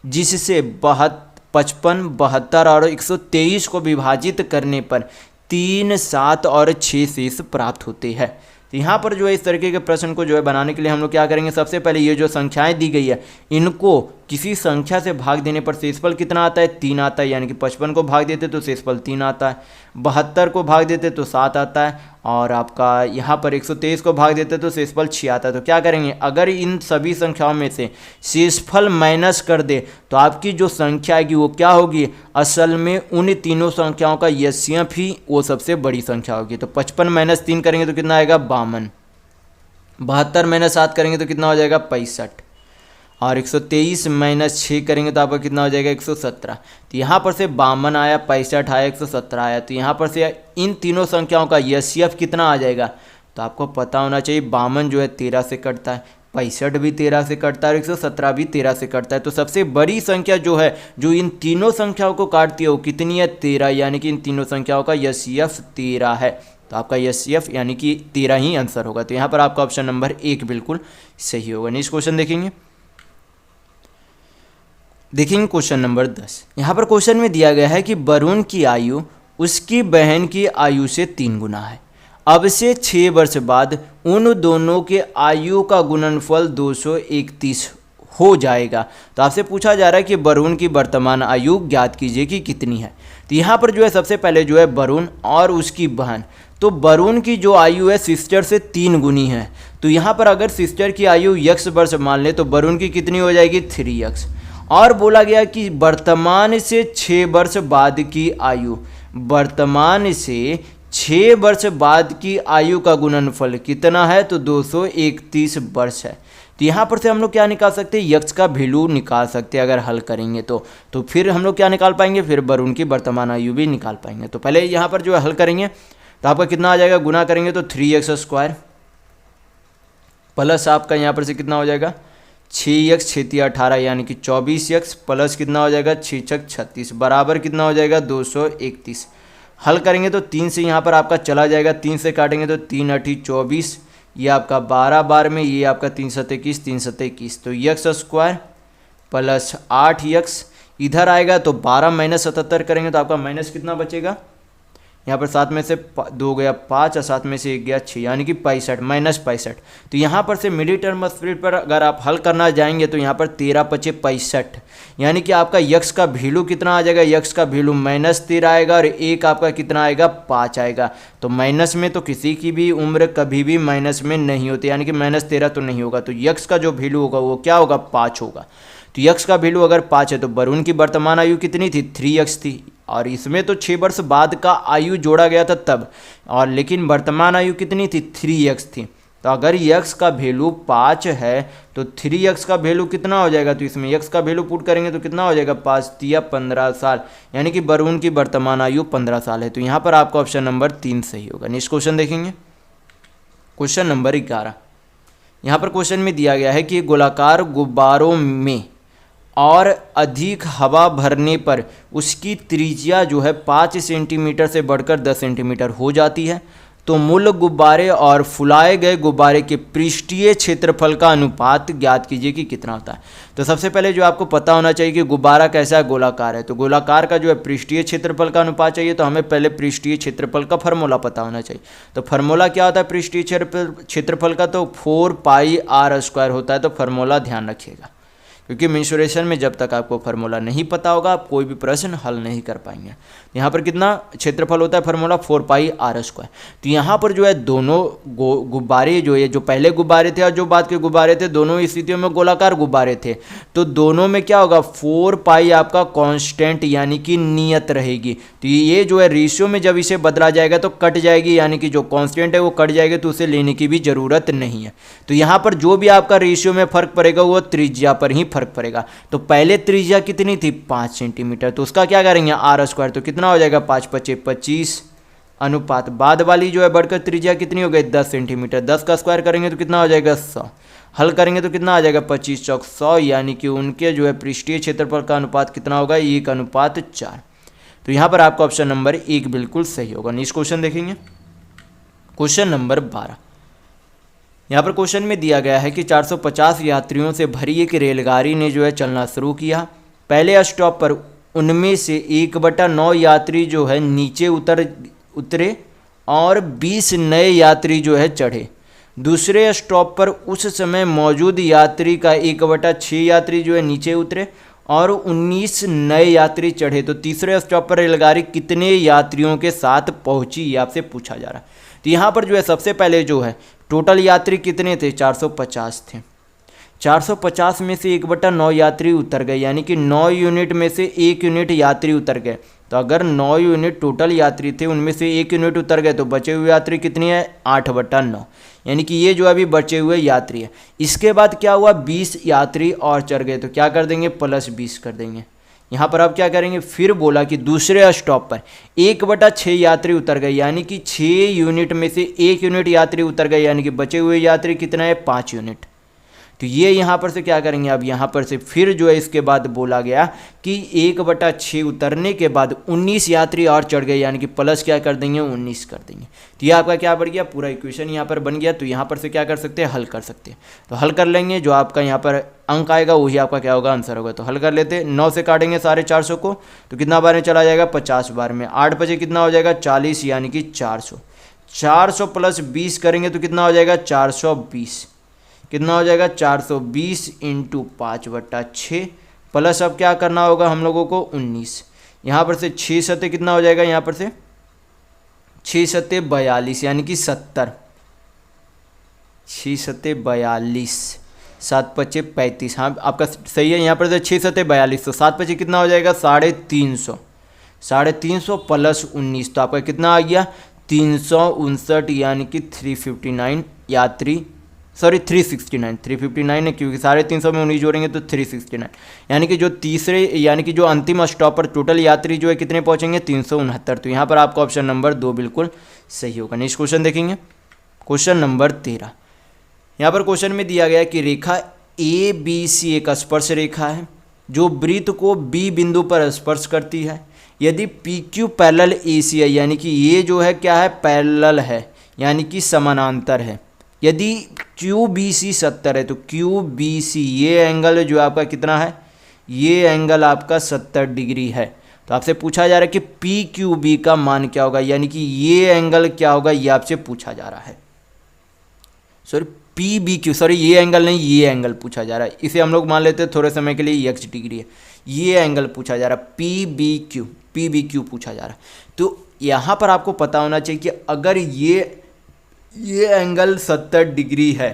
जिससे 55, 72 और 123 को विभाजित करने पर 3, 7 और 6 शेष प्राप्त होते हैं। तो यहाँ पर जो है इस तरीके के प्रश्न को जो है बनाने के लिए हम लोग क्या करेंगे, सबसे पहले ये जो संख्याएं दी गई है इनको किसी संख्या से भाग देने पर शेषफल कितना आता है? 3 आता है, यानी कि 55 को भाग देते तो शेषफल 3 आता है, 72 को भाग देते तो 7 आता है, और आपका यहाँ पर 123 को भाग देते तो शेषफल 6 आता है। तो क्या करेंगे, अगर इन सभी संख्याओं में से शेषफल माइनस कर दे तो आपकी जो संख्या आएगी वो क्या होगी? असल में उन तीनों संख्याओं का एचसीएफ ही वो सबसे बड़ी संख्या होगी। तो 55 माइनस 3 करेंगे तो कितना आएगा? 52। 72 माइनस 7 करेंगे तो कितना हो जाएगा? 65। और 123 माइनस 6 करेंगे तो आपका कितना हो जाएगा? 117। तो यहाँ पर से 52 आया, 65 आया, 117 आया। तो यहाँ पर से इन तीनों संख्याओं का एचसीएफ कितना आ जाएगा? तो आपको पता होना चाहिए 52 जो है 13 से कटता है, 65 भी 13 से कटता है और 117 भी 13 से कटता है। तो सबसे बड़ी संख्या जो है जो इन तीनों संख्याओं को काटती है वो कितनी है? 13, यानी कि इन तीनों संख्याओं का एचसीएफ 13 है। तो आपका एचसीएफ यानी कि 13 ही आंसर होगा। तो यहाँ पर आपका ऑप्शन नंबर 1 बिल्कुल सही होगा। नेक्स्ट क्वेश्चन देखेंगे क्वेश्चन नंबर 10। यहाँ पर क्वेश्चन में दिया गया है कि वरुण की आयु उसकी बहन की आयु से 3 गुना है। अब से 6 वर्ष बाद उन दोनों के आयु का गुणनफल 231 हो जाएगा। तो आपसे पूछा जा रहा है कि वरुण की वर्तमान आयु ज्ञात कीजिए कि कितनी है। तो यहाँ पर जो है सबसे पहले जो है वरुण और उसकी बहन, तो वरुण की जो आयु है सिस्टर से 3 गुनी है। तो यहाँ पर अगर सिस्टर की आयु x वर्ष मान ले तो वरुण की कितनी हो जाएगी? 3x। और बोला गया कि वर्तमान से 6 वर्ष बाद की आयु, वर्तमान से 6 वर्ष बाद की आयु का गुणनफल कितना है? तो 231 वर्ष है। तो यहाँ पर से हम लोग क्या निकाल सकते हैं? यक्स का वैल्यू निकाल सकते हैं अगर हल करेंगे तो फिर हम लोग क्या निकाल पाएंगे? फिर वरुण की वर्तमान आयु भी निकाल पाएंगे। तो पहले यहाँ पर जो है हल करेंगे तो आपका कितना आ जाएगा? गुना करेंगे तो 3x² प्लस आपका यहाँ पर से कितना हो जाएगा? 6x 6 18 यानी कि 24x प्लस कितना हो जाएगा? 6 36 बराबर कितना हो जाएगा? 231। हल करेंगे तो 3 से यहाँ पर आपका चला जाएगा, 3 से काटेंगे तो 3 8 24, ये आपका 12 बार में, ये आपका 3 7 21 3 7 21। तो x² प्लस 8x इधर आएगा तो 12 माइनस 77 करेंगे तो आपका माइनस कितना बचेगा? यहाँ पर 7 में से 2 गया 5 और 7 में से 1 गया 6, यानी कि 65 माइनस 65। तो यहाँ पर से मिडिल टर्म स्प्लिट पर अगर आप हल करना जाएंगे तो यहाँ पर 13 × 5 = 65, यानी कि आपका यक्स का वैल्यू कितना आ जाएगा? यक्स का वैल्यू -13 आएगा और एक आपका कितना आएगा? 5 आएगा। तो माइनस में तो किसी की भी उम्र कभी भी माइनस में नहीं होती, यानी कि -13 तो नहीं होगा। तो यक्स का जो वैल्यू होगा वो क्या होगा? 5 होगा। तो यक्स का वैल्यू अगर 5 है तो वरुण की वर्तमान आयु कितनी थी? 3x थी, और इसमें तो 6 वर्ष बाद का आयु जोड़ा गया था तब, और लेकिन वर्तमान आयु कितनी थी? 3x थी। तो अगर x का वैल्यू 5 है तो 3x का वैल्यू कितना हो जाएगा? तो इसमें x का वैल्यू पुट करेंगे तो कितना हो जाएगा? 5 × 15 साल, यानी कि वरुण की वर्तमान आयु 15 साल है। तो यहाँ पर आपका ऑप्शन नंबर 3 सही होगा। नेक्स्ट क्वेश्चन देखेंगे क्वेश्चन नंबर 11। यहाँ पर क्वेश्चन में दिया गया है कि गोलाकार गुब्बारों में और अधिक हवा भरने पर उसकी त्रिज्या जो है 5 सेंटीमीटर से बढ़कर 10 सेंटीमीटर हो जाती है। तो मूल गुब्बारे और फुलाए गए गुब्बारे के पृष्ठीय क्षेत्रफल का अनुपात ज्ञात कीजिए कि कितना होता है। तो सबसे पहले जो आपको पता होना चाहिए कि गुब्बारा कैसा है? गोलाकार है। तो गोलाकार का जो है पृष्ठीय क्षेत्रफल का अनुपात चाहिए, तो हमें पहले पृष्ठीय क्षेत्रफल का फार्मूला पता होना चाहिए। तो फार्मूला क्या होता है पृष्ठीय क्षेत्रफल का? तो 4πr² होता है। तो फार्मूला ध्यान रखिएगा, क्योंकि मेंसुरेशन में जब तक आपको फार्मूला नहीं पता होगा आप कोई भी प्रश्न हल नहीं कर पाएंगे। यहाँ पर कितना क्षेत्रफल होता है? Formula 4πr²। तो यहाँ पर जो है दोनों गुब्बारे जो है, जो पहले गुब्बारे थे और जो बाद के गुब्बारे थे, दोनों स्थितियों में गोलाकार गुब्बारे थे। तो दोनों में क्या होगा? 4π आपका कांस्टेंट यानी कि नियत रहेगी। तो ये जो है रेशियो में जब इसे बदला जाएगा तो कट जाएगी, यानी कि जो कांस्टेंट है वो कट जाएगी, तो उसे लेने की भी ज़रूरत नहीं है। तो यहाँ पर जो भी आपका रेशियो में फर्क पड़ेगा वो त्रिज्या पर ही फर्क पड़ेगा। तो पहले त्रिज्या कितनी थी? 5 सेंटीमीटर, तो उसका क्या करेंगे? r²। तो कितना हो जाएगा? 5 × 5 = 25 अनुपात बाद वाली जो है बढ़कर त्रिज्या कितनी हो गई? 10 सेंटीमीटर। 10 का स्क्वायर करेंगे तो कितना हो जाएगा? 100। हल करेंगे तो कितना आ जाएगा? 25 × 100, यानी कि उनके जो है पृष्ठीय क्षेत्रफल का अनुपात कितना होगा? 1:4। तो यहाँ पर आपका ऑप्शन नंबर 1 बिल्कुल सही होगा। नेक्स्ट क्वेश्चन देखेंगे क्वेश्चन नंबर 12। यहाँ पर क्वेश्चन में दिया गया है कि 450 यात्रियों से भरी एक रेलगाड़ी ने जो है चलना शुरू किया। पहले स्टॉप पर उनमें से 1/9 यात्री जो है नीचे उतरे और 20 नए यात्री जो है चढ़े। दूसरे स्टॉप पर उस समय मौजूद यात्री का 1/6 यात्री जो है नीचे उतरे और 19 नए यात्री चढ़े, तो तीसरे स्टॉप पर रेलगाड़ी कितने यात्रियों के साथ पहुंची, ये आपसे पूछा जा रहा है। तो यहाँ पर जो है सबसे पहले जो है टोटल यात्री कितने थे, 450 थे। 450 में से 1/9 यात्री उतर गए, यानी कि 9 यूनिट में से 1 यूनिट यात्री उतर गए। तो अगर 9 यूनिट टोटल यात्री थे, उनमें से 1 यूनिट उतर गए, तो बचे हुए यात्री कितनी है, 8/9, यानी कि ये जो अभी बचे हुए यात्री है। इसके बाद क्या हुआ, 20 यात्री और चढ़ गए, तो क्या कर देंगे, +20 कर देंगे। यहाँ पर अब क्या करेंगे, फिर बोला कि दूसरे स्टॉप पर 1/6 यात्री उतर गए, यानी कि 6 यूनिट में से 1 यूनिट यात्री उतर गए, यानी कि बचे हुए यात्री कितना है, 5 यूनिट। तो ये यहाँ पर से क्या करेंगे, अब यहाँ पर से फिर जो है इसके बाद बोला गया कि 1/6 उतरने के बाद 19 यात्री और चढ़ गए, यानी कि प्लस क्या कर देंगे, 19 कर देंगे। तो ये आपका क्या बढ़ गया, पूरा इक्वेशन यहाँ पर बन गया। तो यहाँ पर से क्या कर सकते हैं, हल कर सकते हैं। तो हल कर लेंगे, जो आपका यहाँ पर अंक आएगा वही आपका क्या होगा, आंसर होगा। तो हल कर लेते, 9 से काटेंगे 450 को, तो कितना बार में चला जाएगा, 50 बार में। 8 बजे कितना हो जाएगा, 40, यानी कि 400। 400 + 20 करेंगे तो कितना हो जाएगा, 420। कितना हो जाएगा, 420 × 5/6 प्लस अब क्या करना होगा हम लोगों को, 19। यहाँ पर से 6 सत्ते कितना हो जाएगा, यहाँ पर से 6 सत्ते 42, यानी कि 70। 6 सत्ते 42, 7 × 5 = 35। हाँ आपका सही है, यहाँ पर से 6 सत्ते 42, तो 7 × 5 कितना हो जाएगा, 350। 350 + 19, तो आपका कितना आ गया, 359, यानी कि 359 यात्री, सॉरी 369, 359 है क्योंकि 350 में 19 जोड़ेंगे तो 369, यानी कि जो तीसरे यानी कि जो अंतिम स्टॉप पर टोटल यात्री जो है कितने पहुंचेंगे, 369। तो यहाँ पर आपका ऑप्शन नंबर 2 बिल्कुल सही होगा। नेक्स्ट क्वेश्चन देखेंगे, क्वेश्चन नंबर 13। यहाँ पर क्वेश्चन में दिया गया है कि रेखा ABC एक स्पर्श रेखा है जो वृत्त को B बिंदु पर स्पर्श करती है। यदि PQ पैरेलल AC है, यानी कि ये जो है क्या है, पैरेलल है, यानी कि समानांतर है। यदि QBC 70 है, तो QBC ये एंगल जो आपका कितना है, ये एंगल आपका 70 डिग्री है। तो आपसे पूछा जा रहा है कि PQB का मान क्या होगा, यानी कि ये एंगल क्या होगा, ये आपसे पूछा जा रहा है। सॉरी PBQ, सॉरी ये एंगल नहीं, ये एंगल पूछा जा रहा है। इसे हम लोग मान लेते हैं थोड़े समय के लिए x डिग्री है। ये एंगल पूछा जा रहा है, PBQ पूछा जा रहा है। तो यहाँ पर आपको पता होना चाहिए कि अगर ये एंगल 70 डिग्री है,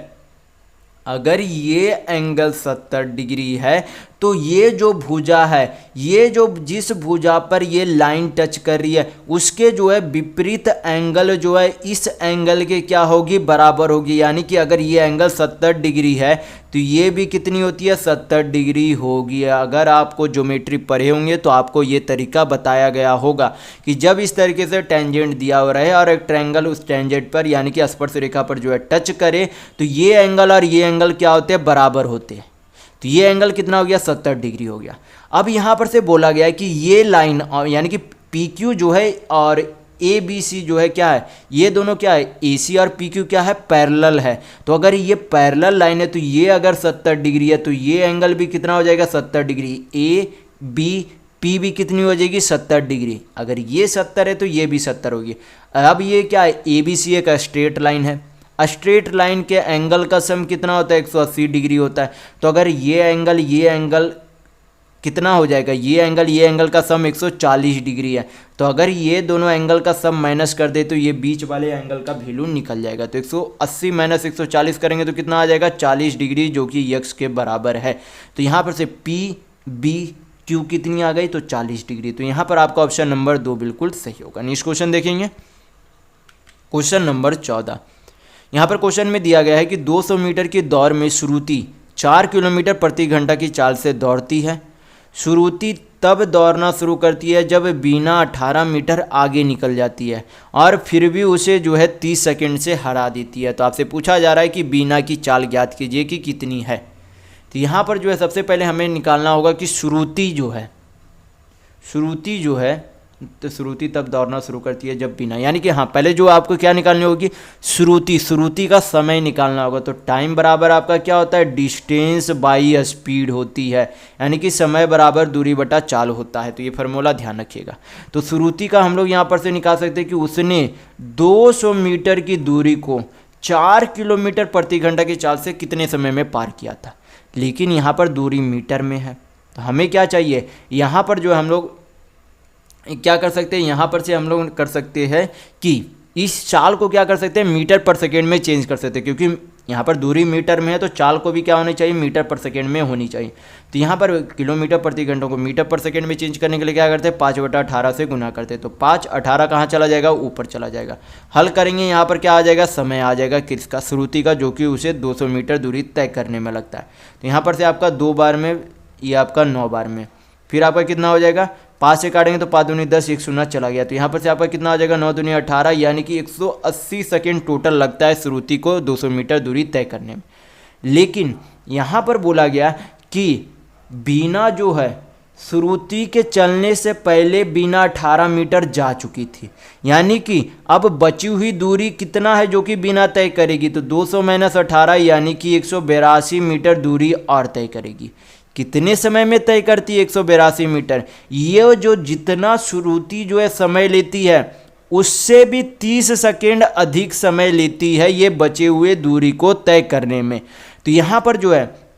अगर ये एंगल 70 डिग्री है, तो ये जो भुजा है, ये जो जिस भुजा पर ये लाइन टच कर रही है, उसके जो है विपरीत एंगल जो है इस एंगल के क्या होगी, बराबर होगी। यानी कि अगर ये एंगल 70 डिग्री है तो ये भी कितनी होती है, 70 डिग्री होगी। अगर आपको ज्योमेट्री पढ़े होंगे तो आपको ये तरीका बताया गया होगा कि जब इस तरीके से टेंजेंट दिया हो रहा है और एक ट्रायंगल उस टेंजेंट पर यानी कि स्पर्श रेखा पर जो है टच करे, तो ये एंगल और ये एंगल क्या होते हैं, बराबर होते हैं। तो ये एंगल कितना हो गया, 70 डिग्री हो गया। अब यहाँ पर से बोला गया है कि ये लाइन यानी कि PQ जो है और ABC जो है क्या है, ये दोनों क्या है, AC और PQ क्या है, पैरेलल है। तो अगर ये पैरेलल लाइन है तो ये अगर 70 डिग्री है तो ये एंगल भी कितना हो जाएगा, 70 डिग्री। AB भी कितनी हो जाएगी, 70 डिग्री। अगर ये 70 है तो ये भी 70 होगी। अब ये क्या है, ABC एक स्ट्रेट लाइन है। स्ट्रेट लाइन के एंगल का सम कितना होता है, 180 डिग्री होता है। तो अगर ये एंगल कितना हो जाएगा, ये एंगल का सम 140 डिग्री है। तो अगर ये दोनों एंगल का सम माइनस कर दे तो ये बीच वाले एंगल का वैल्यू निकल जाएगा। तो 180 - 140 करेंगे तो कितना आ जाएगा, 40 डिग्री, जो कि x के बराबर है। तो यहाँ पर से PBQ कितनी आ गई, तो 40 डिग्री। तो यहाँ पर आपका ऑप्शन नंबर 2 बिल्कुल सही होगा। नेक्स्ट क्वेश्चन देखेंगे, क्वेश्चन नंबर 14। यहाँ पर क्वेश्चन में दिया गया है कि 200 मीटर की दौड़ में श्रुति 4 किलोमीटर प्रति घंटा की चाल से दौड़ती है। श्रुति तब दौड़ना शुरू करती है जब बीना 18 मीटर आगे निकल जाती है और फिर भी उसे जो है 30 सेकंड से हरा देती है। तो आपसे पूछा जा रहा है कि बीना की चाल ज्ञात कीजिए कि कितनी है। तो यहाँ पर जो है सबसे पहले हमें निकालना होगा कि श्रुति जो है तो श्रुति तब दौड़ना शुरू करती है जब बीना, यानी कि हाँ पहले जो आपको क्या निकालनी होगी, श्रुति का समय निकालना होगा। तो टाइम बराबर आपका क्या होता है, डिस्टेंस बाई स्पीड होती है, यानी कि समय बराबर दूरी बटा चाल होता है। तो ये फार्मूला ध्यान रखिएगा। तो श्रुति का हम लोग यहाँ पर से निकाल सकते हैं कि उसने 200 मीटर की दूरी को 4 किलोमीटर प्रति घंटा की चाल से कितने समय में पार किया था। लेकिन यहाँ पर दूरी मीटर में है, तो हमें क्या चाहिए, यहाँ पर जो हम लोग क्या कर सकते हैं, यहाँ पर से हम लोग कर सकते हैं कि इस चाल को क्या कर सकते हैं, मीटर पर सेकेंड में चेंज कर सकते हैं, क्योंकि यहाँ पर दूरी मीटर में है तो चाल को भी क्या होनी चाहिए, मीटर पर सेकेंड में होनी चाहिए। तो यहाँ पर किलोमीटर प्रति घंटा को मीटर पर सेकेंड में चेंज करने के लिए क्या करते हैं, 5/18 से गुना करते हैं। तो 5/18 कहाँ चला जाएगा, ऊपर चला जाएगा। हल करेंगे, यहाँ पर क्या आ जाएगा, समय आ जाएगा किसका, श्रुति का, जो कि उसे 200 मीटर दूरी तय करने में लगता है। तो यहाँ पर से आपका 2 बार में, ये आपका 9 बार में, फिर आपका कितना हो जाएगा, 5 से काटेंगे तो 5 दूनी 10, 1 शून्य चला गया। तो यहाँ पर से आपका कितना आ जाएगा, 9 दूनी 18, यानी कि 180 सेकेंड टोटल लगता है श्रुति को 200 मीटर दूरी तय करने में। लेकिन यहाँ पर बोला गया कि बीना जो है श्रुति के चलने से पहले बीना 18 मीटर जा चुकी थी, यानी कि अब बची हुई दूरी कितना है जो कि बीना तय करेगी, तो 200 - 18 यानी कि 182 मीटर दूरी और तय करेगी। कितने समय में तय करती है, 182 मीटर। ये जो जितना श्रुति जो है समय लेती है उससे भी 30 सेकेंड अधिक समय लेती है ये बचे हुए दूरी को तय करने में। तो यहाँ पर जो है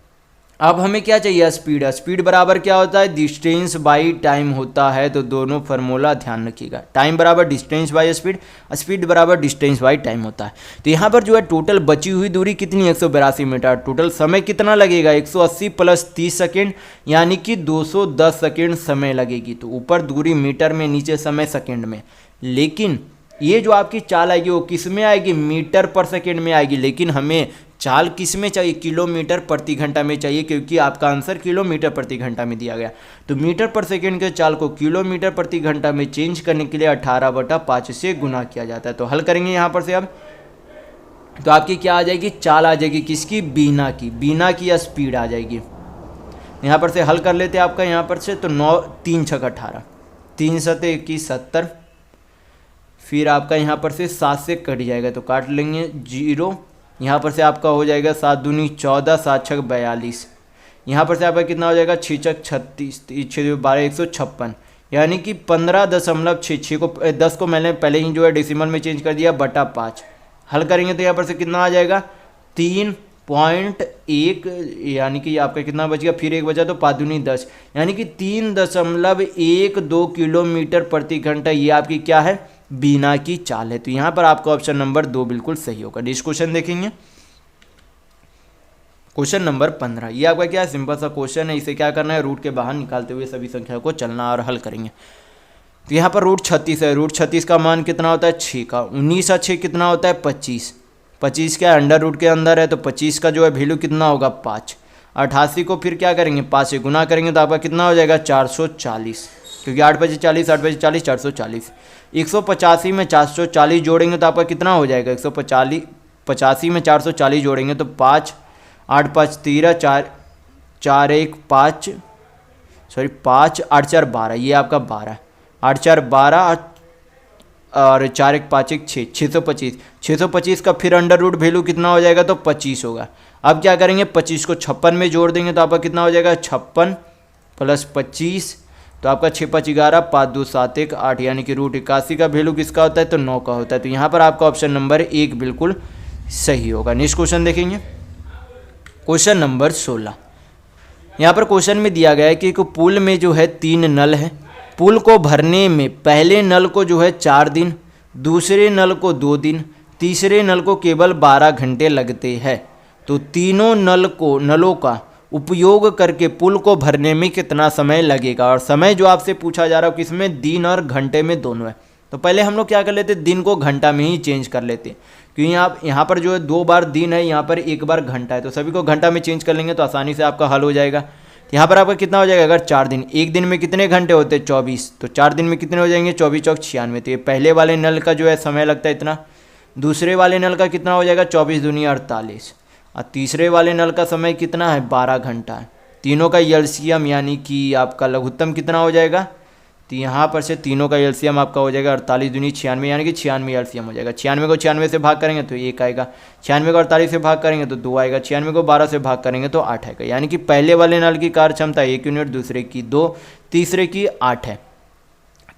अब हमें क्या चाहिए, स्पीड। स्पीड बराबर क्या होता है, डिस्टेंस बाई टाइम होता है। तो दोनों फार्मूला ध्यान रखिएगा, टाइम बराबर डिस्टेंस बाई स्पीड, स्पीड बराबर डिस्टेंस बाई टाइम होता है। तो यहाँ पर जो है टोटल बची हुई दूरी कितनी, 182 मीटर। टोटल समय कितना लगेगा, 180 + 30 सेकेंड, यानी कि 210 सेकेंड समय लगेगी। तो ऊपर दूरी मीटर में, नीचे समय सेकेंड में। लेकिन ये जो आपकी चाल आएगी वो किस में आएगी, मीटर पर सेकेंड में आएगी। लेकिन हमें चाल किस में चाहिए, किलोमीटर प्रति घंटा में चाहिए, क्योंकि आपका आंसर किलोमीटर प्रति घंटा में दिया गया। तो मीटर पर सेकेंड के चाल को किलोमीटर प्रति घंटा में चेंज करने के लिए 18/5 से गुना किया जाता है। तो हल करेंगे यहाँ पर से अब, तो आपकी क्या आ जाएगी, चाल आ जाएगी किसकी, बीना की। बीना की या स्पीड आ जाएगी। यहाँ पर से हल कर लेते हैं आपका यहाँ पर से, तो 9 3 6 18, 3 7 21 70, फिर आपका यहाँ पर से 7 से कट जाएगा तो काट लेंगे 0। यहाँ पर से आपका हो जाएगा 7 दूनी 14, 7 छक 42। यहाँ पर से आपका कितना हो जाएगा, 6 छक 36, 6 12 156, यानी कि 15.66 को 10 को मैंने पहले ही जो है डेसिमल में चेंज कर दिया /5। हल करेंगे तो यहाँ पर से कितना आ जाएगा, 3.1, यानी कि आपका कितना बच गया, फिर 1 बचा तो 5 दूनी 10, यानी कि 3.12 किलोमीटर प्रति घंटा। ये आपकी क्या है, बीना की चाल है। तो यहाँ पर आपका ऑप्शन नंबर 2 बिल्कुल सही होगा। नेक्स्ट क्वेश्चन देखेंगे, क्वेश्चन नंबर 15। ये आपका क्या है, सिंपल सा क्वेश्चन है। इसे क्या करना है, रूट के बाहर निकालते हुए सभी संख्या को चलना और हल करेंगे। तो यहाँ पर रूट 36 है, रूट 36 का मान कितना होता है, 6 का। 19 और 6 कितना होता है, 25। 25 क्या अंडर रूट के अंदर है, तो 25 का जो है वैल्यू कितना होगा, 5। 88 को फिर क्या करेंगे, 5 से गुना करेंगे तो आपका कितना हो जाएगा, 440, क्योंकि 8 × 40 8 × 40 440। 185 में 440 जोड़ेंगे तो आपका कितना हो जाएगा, 185 में 440 जोड़ेंगे तो 5 8 5 13 4 4 1 5 सॉरी 5 8 4 12, ये आपका 12, 8 4 12 और 4 1 5 1 6, 625। 625 का फिर अंडर रूट वैल्यू कितना हो जाएगा, तो 25 होगा। अब क्या करेंगे, 25 को 56 में जोड़ देंगे तो आपका कितना हो जाएगा, 56 + 25, तो आपका 6 5 11 5 2 7 1 8, यानी कि रूट 81 का वैल्यू किसका होता है, तो 9 का होता है। तो यहाँ पर आपका ऑप्शन नंबर 1 बिल्कुल सही होगा। नेक्स्ट क्वेश्चन देखेंगे, क्वेश्चन नंबर 16। यहाँ पर क्वेश्चन में दिया गया है कि एक पुल में जो है 3 नल है। पुल को भरने में पहले नल को जो है 4 दिन, दूसरे नल को 2 दिन, तीसरे नल को केवल 12 घंटे लगते हैं। तो तीनों नलों का उपयोग करके पुल को भरने में कितना समय लगेगा। और समय जो आपसे पूछा जा रहा है किसमें, दिन और घंटे में दोनों है। तो पहले हम लोग क्या कर लेते, दिन को घंटा में ही चेंज कर लेते, क्योंकि आप यहाँ पर जो है 2 बार दिन है, यहाँ पर 1 बार घंटा है, तो सभी को घंटा में चेंज कर लेंगे तो आसानी से आपका हल हो जाएगा। यहाँ पर आपका कितना हो जाएगा, अगर 4 दिन, एक दिन में कितने घंटे होते हैं, 24, तो 4 दिन में कितने हो जाएंगे, 24 चौक 96। तो ये पहले वाले नल का जो है समय लगता है इतना, दूसरे वाले नल का कितना हो जाएगा, 24 दूनी 48, और तीसरे वाले नल का समय कितना है, 12 घंटा है। तीनों का एलसीएम यानी कि आपका लघुत्तम कितना हो जाएगा, तो यहाँ पर से तीनों का एलसीएम आपका हो जाएगा 48 दूनी 96, यानी कि 96 एलसीएम हो जाएगा। 96 को 96 से भाग करेंगे तो 1 आएगा, 96 को 48 से भाग करेंगे तो 2 आएगा, 96 को 12 से भाग करेंगे तो 8 आएगा। यानी कि पहले वाले नल की कार्य क्षमता 1 यूनिट, दूसरे की 2, तीसरे की 8 है।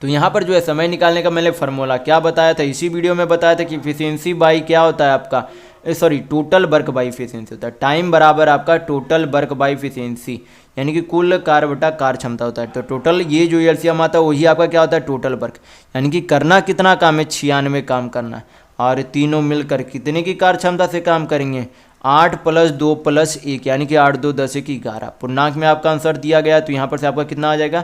तो यहाँ पर जो है समय निकालने का मैंने फार्मूला क्या बताया था, इसी वीडियो में बताया था कि इफिशियंसी बाई क्या होता है आपका, sorry total work by efficiency होता है। टाइम बराबर आपका टोटल वर्क बाई इफिशियंसी, यानी कि कुल कार्य बटा कार्य क्षमता होता है। तो टोटल ये जो एलसीएम आता है वही आपका क्या होता है, टोटल वर्क, यानी कि करना कितना काम है, 96 काम करना है। और तीनों मिलकर कितने की कार्य क्षमता से काम करेंगे, 8 + 2 + 1, यानी कि 8 × 2 = 10 = 11। पूर्णांक में आपका आंसर दिया गया तो यहाँ पर से आपका कितना आ जाएगा,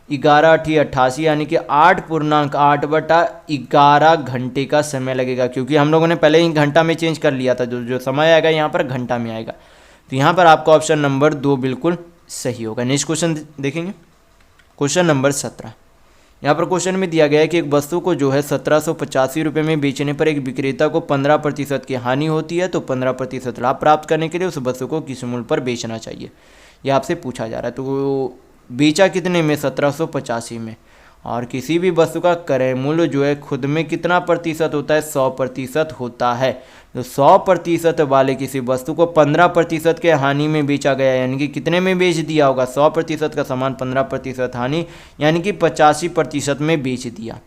11 × 8 = 88, यानी कि 8.8/11 घंटे का समय लगेगा, क्योंकि हम लोगों ने पहले ही घंटा में चेंज कर लिया था। जो समय आएगा यहाँ पर घंटा में आएगा। तो यहाँ पर आपका ऑप्शन नंबर 2 बिल्कुल सही होगा। नेक्स्ट क्वेश्चन देखेंगे, क्वेश्चन नंबर 17। यहाँ पर क्वेश्चन में दिया गया है कि एक वस्तु को जो है 1785 रुपये में बेचने पर एक विक्रेता को 15% की हानि होती है, तो 15% लाभ प्राप्त करने के लिए उस वस्तु को किस मूल्य पर बेचना चाहिए, यह आपसे पूछा जा रहा है। तो बेचा कितने में, 1785 में, और किसी भी वस्तु का क्रय मूल्य जो है खुद में कितना प्रतिशत होता है, 100% होता है। तो 100% वाले किसी वस्तु को 15% के हानि में बेचा गया, यानी कि कितने में बेच दिया होगा, 100% का सामान 15% हानि, यानी कि 85% में बेच दिया।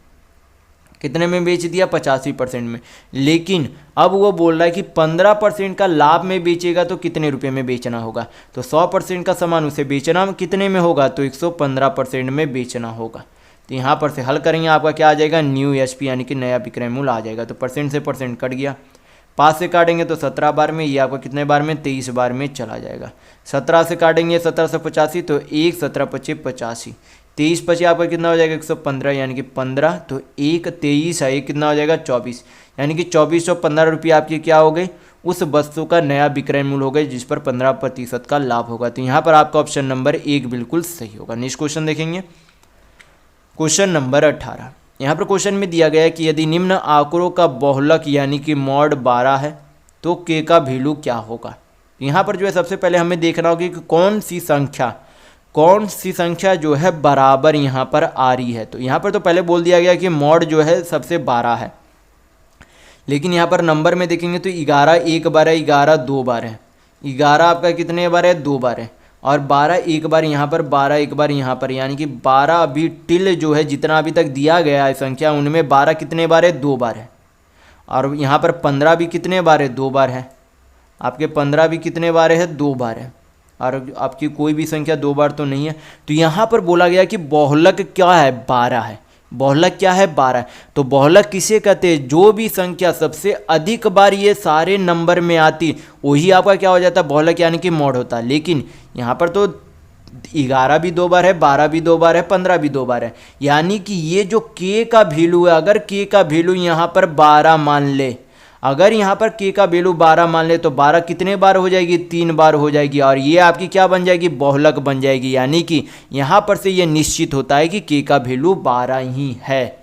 कितने में बेच दिया, 85% में। लेकिन अब वो बोल रहा है कि 15% का लाभ में बेचेगा तो कितने रुपए में बेचना होगा। तो 100% का सामान उसे बेचना कितने में होगा, तो 115% में बेचना होगा। तो यहाँ पर से हल करेंगे, आपका क्या आ जाएगा, न्यू एचपी, यानी कि नया विक्रय मूल्य आ जाएगा। तो परसेंट से परसेंट कट गया, 5 से काटेंगे तो 17 बार में, ये आपका कितने बार में, 23 बार में चला जाएगा। 17 से काटेंगे 1785, तो 1 17 25 85, 23 25 आपका कितना हो जाएगा, 115, यानी कि 15, तो 1 23 है, 1 कितना हो जाएगा, 24, यानी कि 2415 रुपये आपकी क्या हो गई, उस वस्तु का नया विक्रय मूल्य हो गई, जिस पर 15% का लाभ होगा। तो यहाँ पर आपका ऑप्शन नंबर 1 बिल्कुल सही होगा। नेक्स्ट क्वेश्चन देखेंगे, क्वेश्चन नंबर 18। यहाँ पर क्वेश्चन में दिया गया है कि यदि निम्न आंकड़ों का बहुलक यानी कि मॉड 12 है तो के का वैल्यू क्या होगा। यहाँ पर जो है सबसे पहले हमें देखना होगा कि कौन सी संख्या जो है बराबर यहाँ पर आ रही है। तो यहाँ पर तो पहले बोल दिया गया कि मॉड जो है सबसे 12 है, लेकिन यहाँ पर नंबर में देखेंगे तो 11 एक बार है, 11 2 बार है, 11 आपका कितने बार है, 2 बार है, और 12 एक बार यहाँ पर, 12 एक बार यहाँ पर, यानी कि 12 अभी टिल जो है जितना अभी तक दिया गया है संख्या, उनमें 12 कितने बार है, 2 बार है। और यहाँ पर 15 भी कितने बार है, 2 बार है। आपके 15 भी कितने बार है, 2 बार है। और आपकी कोई भी संख्या 2 बार तो नहीं है। तो यहाँ पर बोला गया कि बहुलक क्या है, 12 है। बहुलक क्या है, 12। तो बहुलक किसे कहते हैं, जो भी संख्या सबसे अधिक बार ये सारे नंबर में आती वही आपका क्या हो जाता है, बहुलक, यानी कि मॉड होता है। लेकिन यहाँ पर तो 11 भी 2 बार है, 12 भी 2 बार है, 15 भी 2 बार है, यानी कि ये जो के का वैल्यू है, अगर के का वैल्यू यहाँ पर 12 मान ले, अगर यहाँ पर के का वैल्यू 12 मान ले, तो 12 कितने बार हो जाएगी, 3 बार हो जाएगी, और ये आपकी क्या बन जाएगी, बहुलक बन जाएगी। यानी कि यहाँ पर से ये निश्चित होता है कि के का वैल्यू 12 ही है।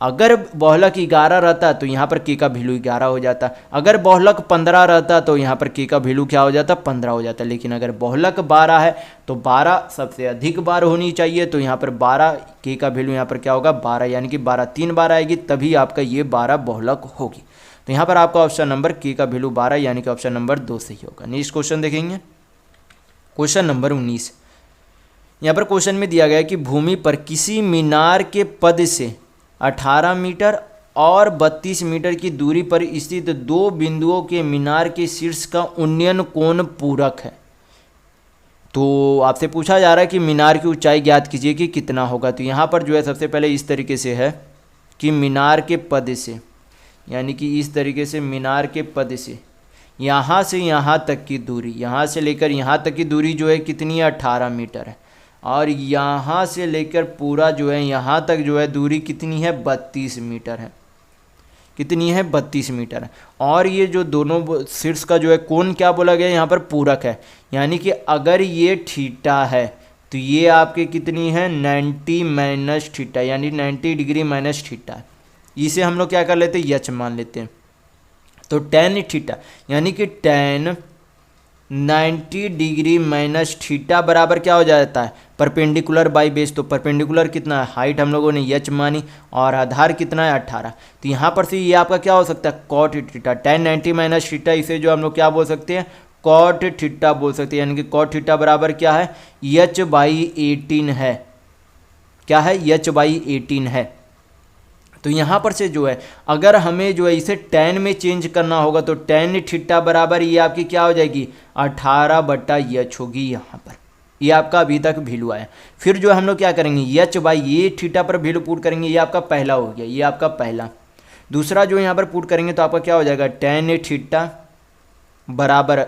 अगर बहुलक 11 रहता तो यहाँ पर के का वैल्यू 11 हो जाता, अगर बहुलक 15 रहता तो यहाँ पर के का वैल्यू क्या हो जाता, 15 हो जाता। लेकिन अगर बहुलक 12 है तो 12 सबसे अधिक बार होनी चाहिए, तो यहाँ पर 12 के का वैल्यू यहाँ पर क्या होगा, 12, यानी कि 12 3 बार आएगी, तभी आपका ये 12 बहुलक होगी। तो यहाँ पर आपका ऑप्शन नंबर के का वैल्यू 12, यानी कि ऑप्शन नंबर 2 सही होगा। नेक्स्ट क्वेश्चन देखेंगे, क्वेश्चन नंबर 19। यहाँ पर क्वेश्चन में दिया गया है कि भूमि पर किसी मीनार के पद से 18 मीटर और 32 मीटर की दूरी पर स्थित 2 बिंदुओं के मीनार के शीर्ष का उन्नयन कोण पूरक है। तो आपसे पूछा जा रहा है कि मीनार की ऊंचाई ज्ञात कीजिए कि कितना होगा। तो यहाँ पर जो है सबसे पहले इस तरीके से है कि मीनार के पद से, यानी कि इस तरीके से मीनार के पद से यहाँ से यहाँ तक की दूरी, यहाँ से लेकर यहाँ तक की दूरी जो है कितनी है, 18 मीटर है, और यहाँ से लेकर पूरा जो है यहाँ तक जो है दूरी कितनी है, 32 मीटर है। कितनी है, 32 मीटर है। और ये जो दोनों शीर्ष का जो है कोण क्या बोला गया, यहाँ पर पूरक है, यानी कि अगर ये थीटा है तो ये आपके कितनी है, 90 माइनस थीटा, यानी 90 डिग्री माइनस थीटा है। इसे हम लोग क्या कर लेते हैं, यच मान लेते हैं। तो tan थीटा, यानी कि tan 90 डिग्री माइनस थीटा बराबर क्या हो जाता है, परपेंडिकुलर बाई बेस। तो परपेंडिकुलर कितना है, हाइट हम लोगों ने यच मानी, और आधार कितना है, 18। तो यहाँ पर से ये आपका क्या हो सकता है, cot theta, tan 90 minus theta, इसे जो हम लोग क्या बोल सकते हैं, कॉट थीटा बोल सकते हैं। यानी कि कॉट थीटा बराबर क्या है, h/18 है। क्या है, h/18 है। तो यहाँ पर से जो है अगर हमें जो है इसे tan में चेंज करना होगा तो tan थीटा बराबर ये आपकी क्या हो जाएगी 18/h होगी। यहाँ पर ये आपका अभी तक वैल्यू आया। फिर जो है हम लोग क्या करेंगे h बाई ये थीटा पर वैल्यू पुट करेंगे, ये आपका पहला हो गया, ये आपका पहला। दूसरा जो यहाँ पर पुट करेंगे तो आपका क्या हो जाएगा tan थीटा बराबर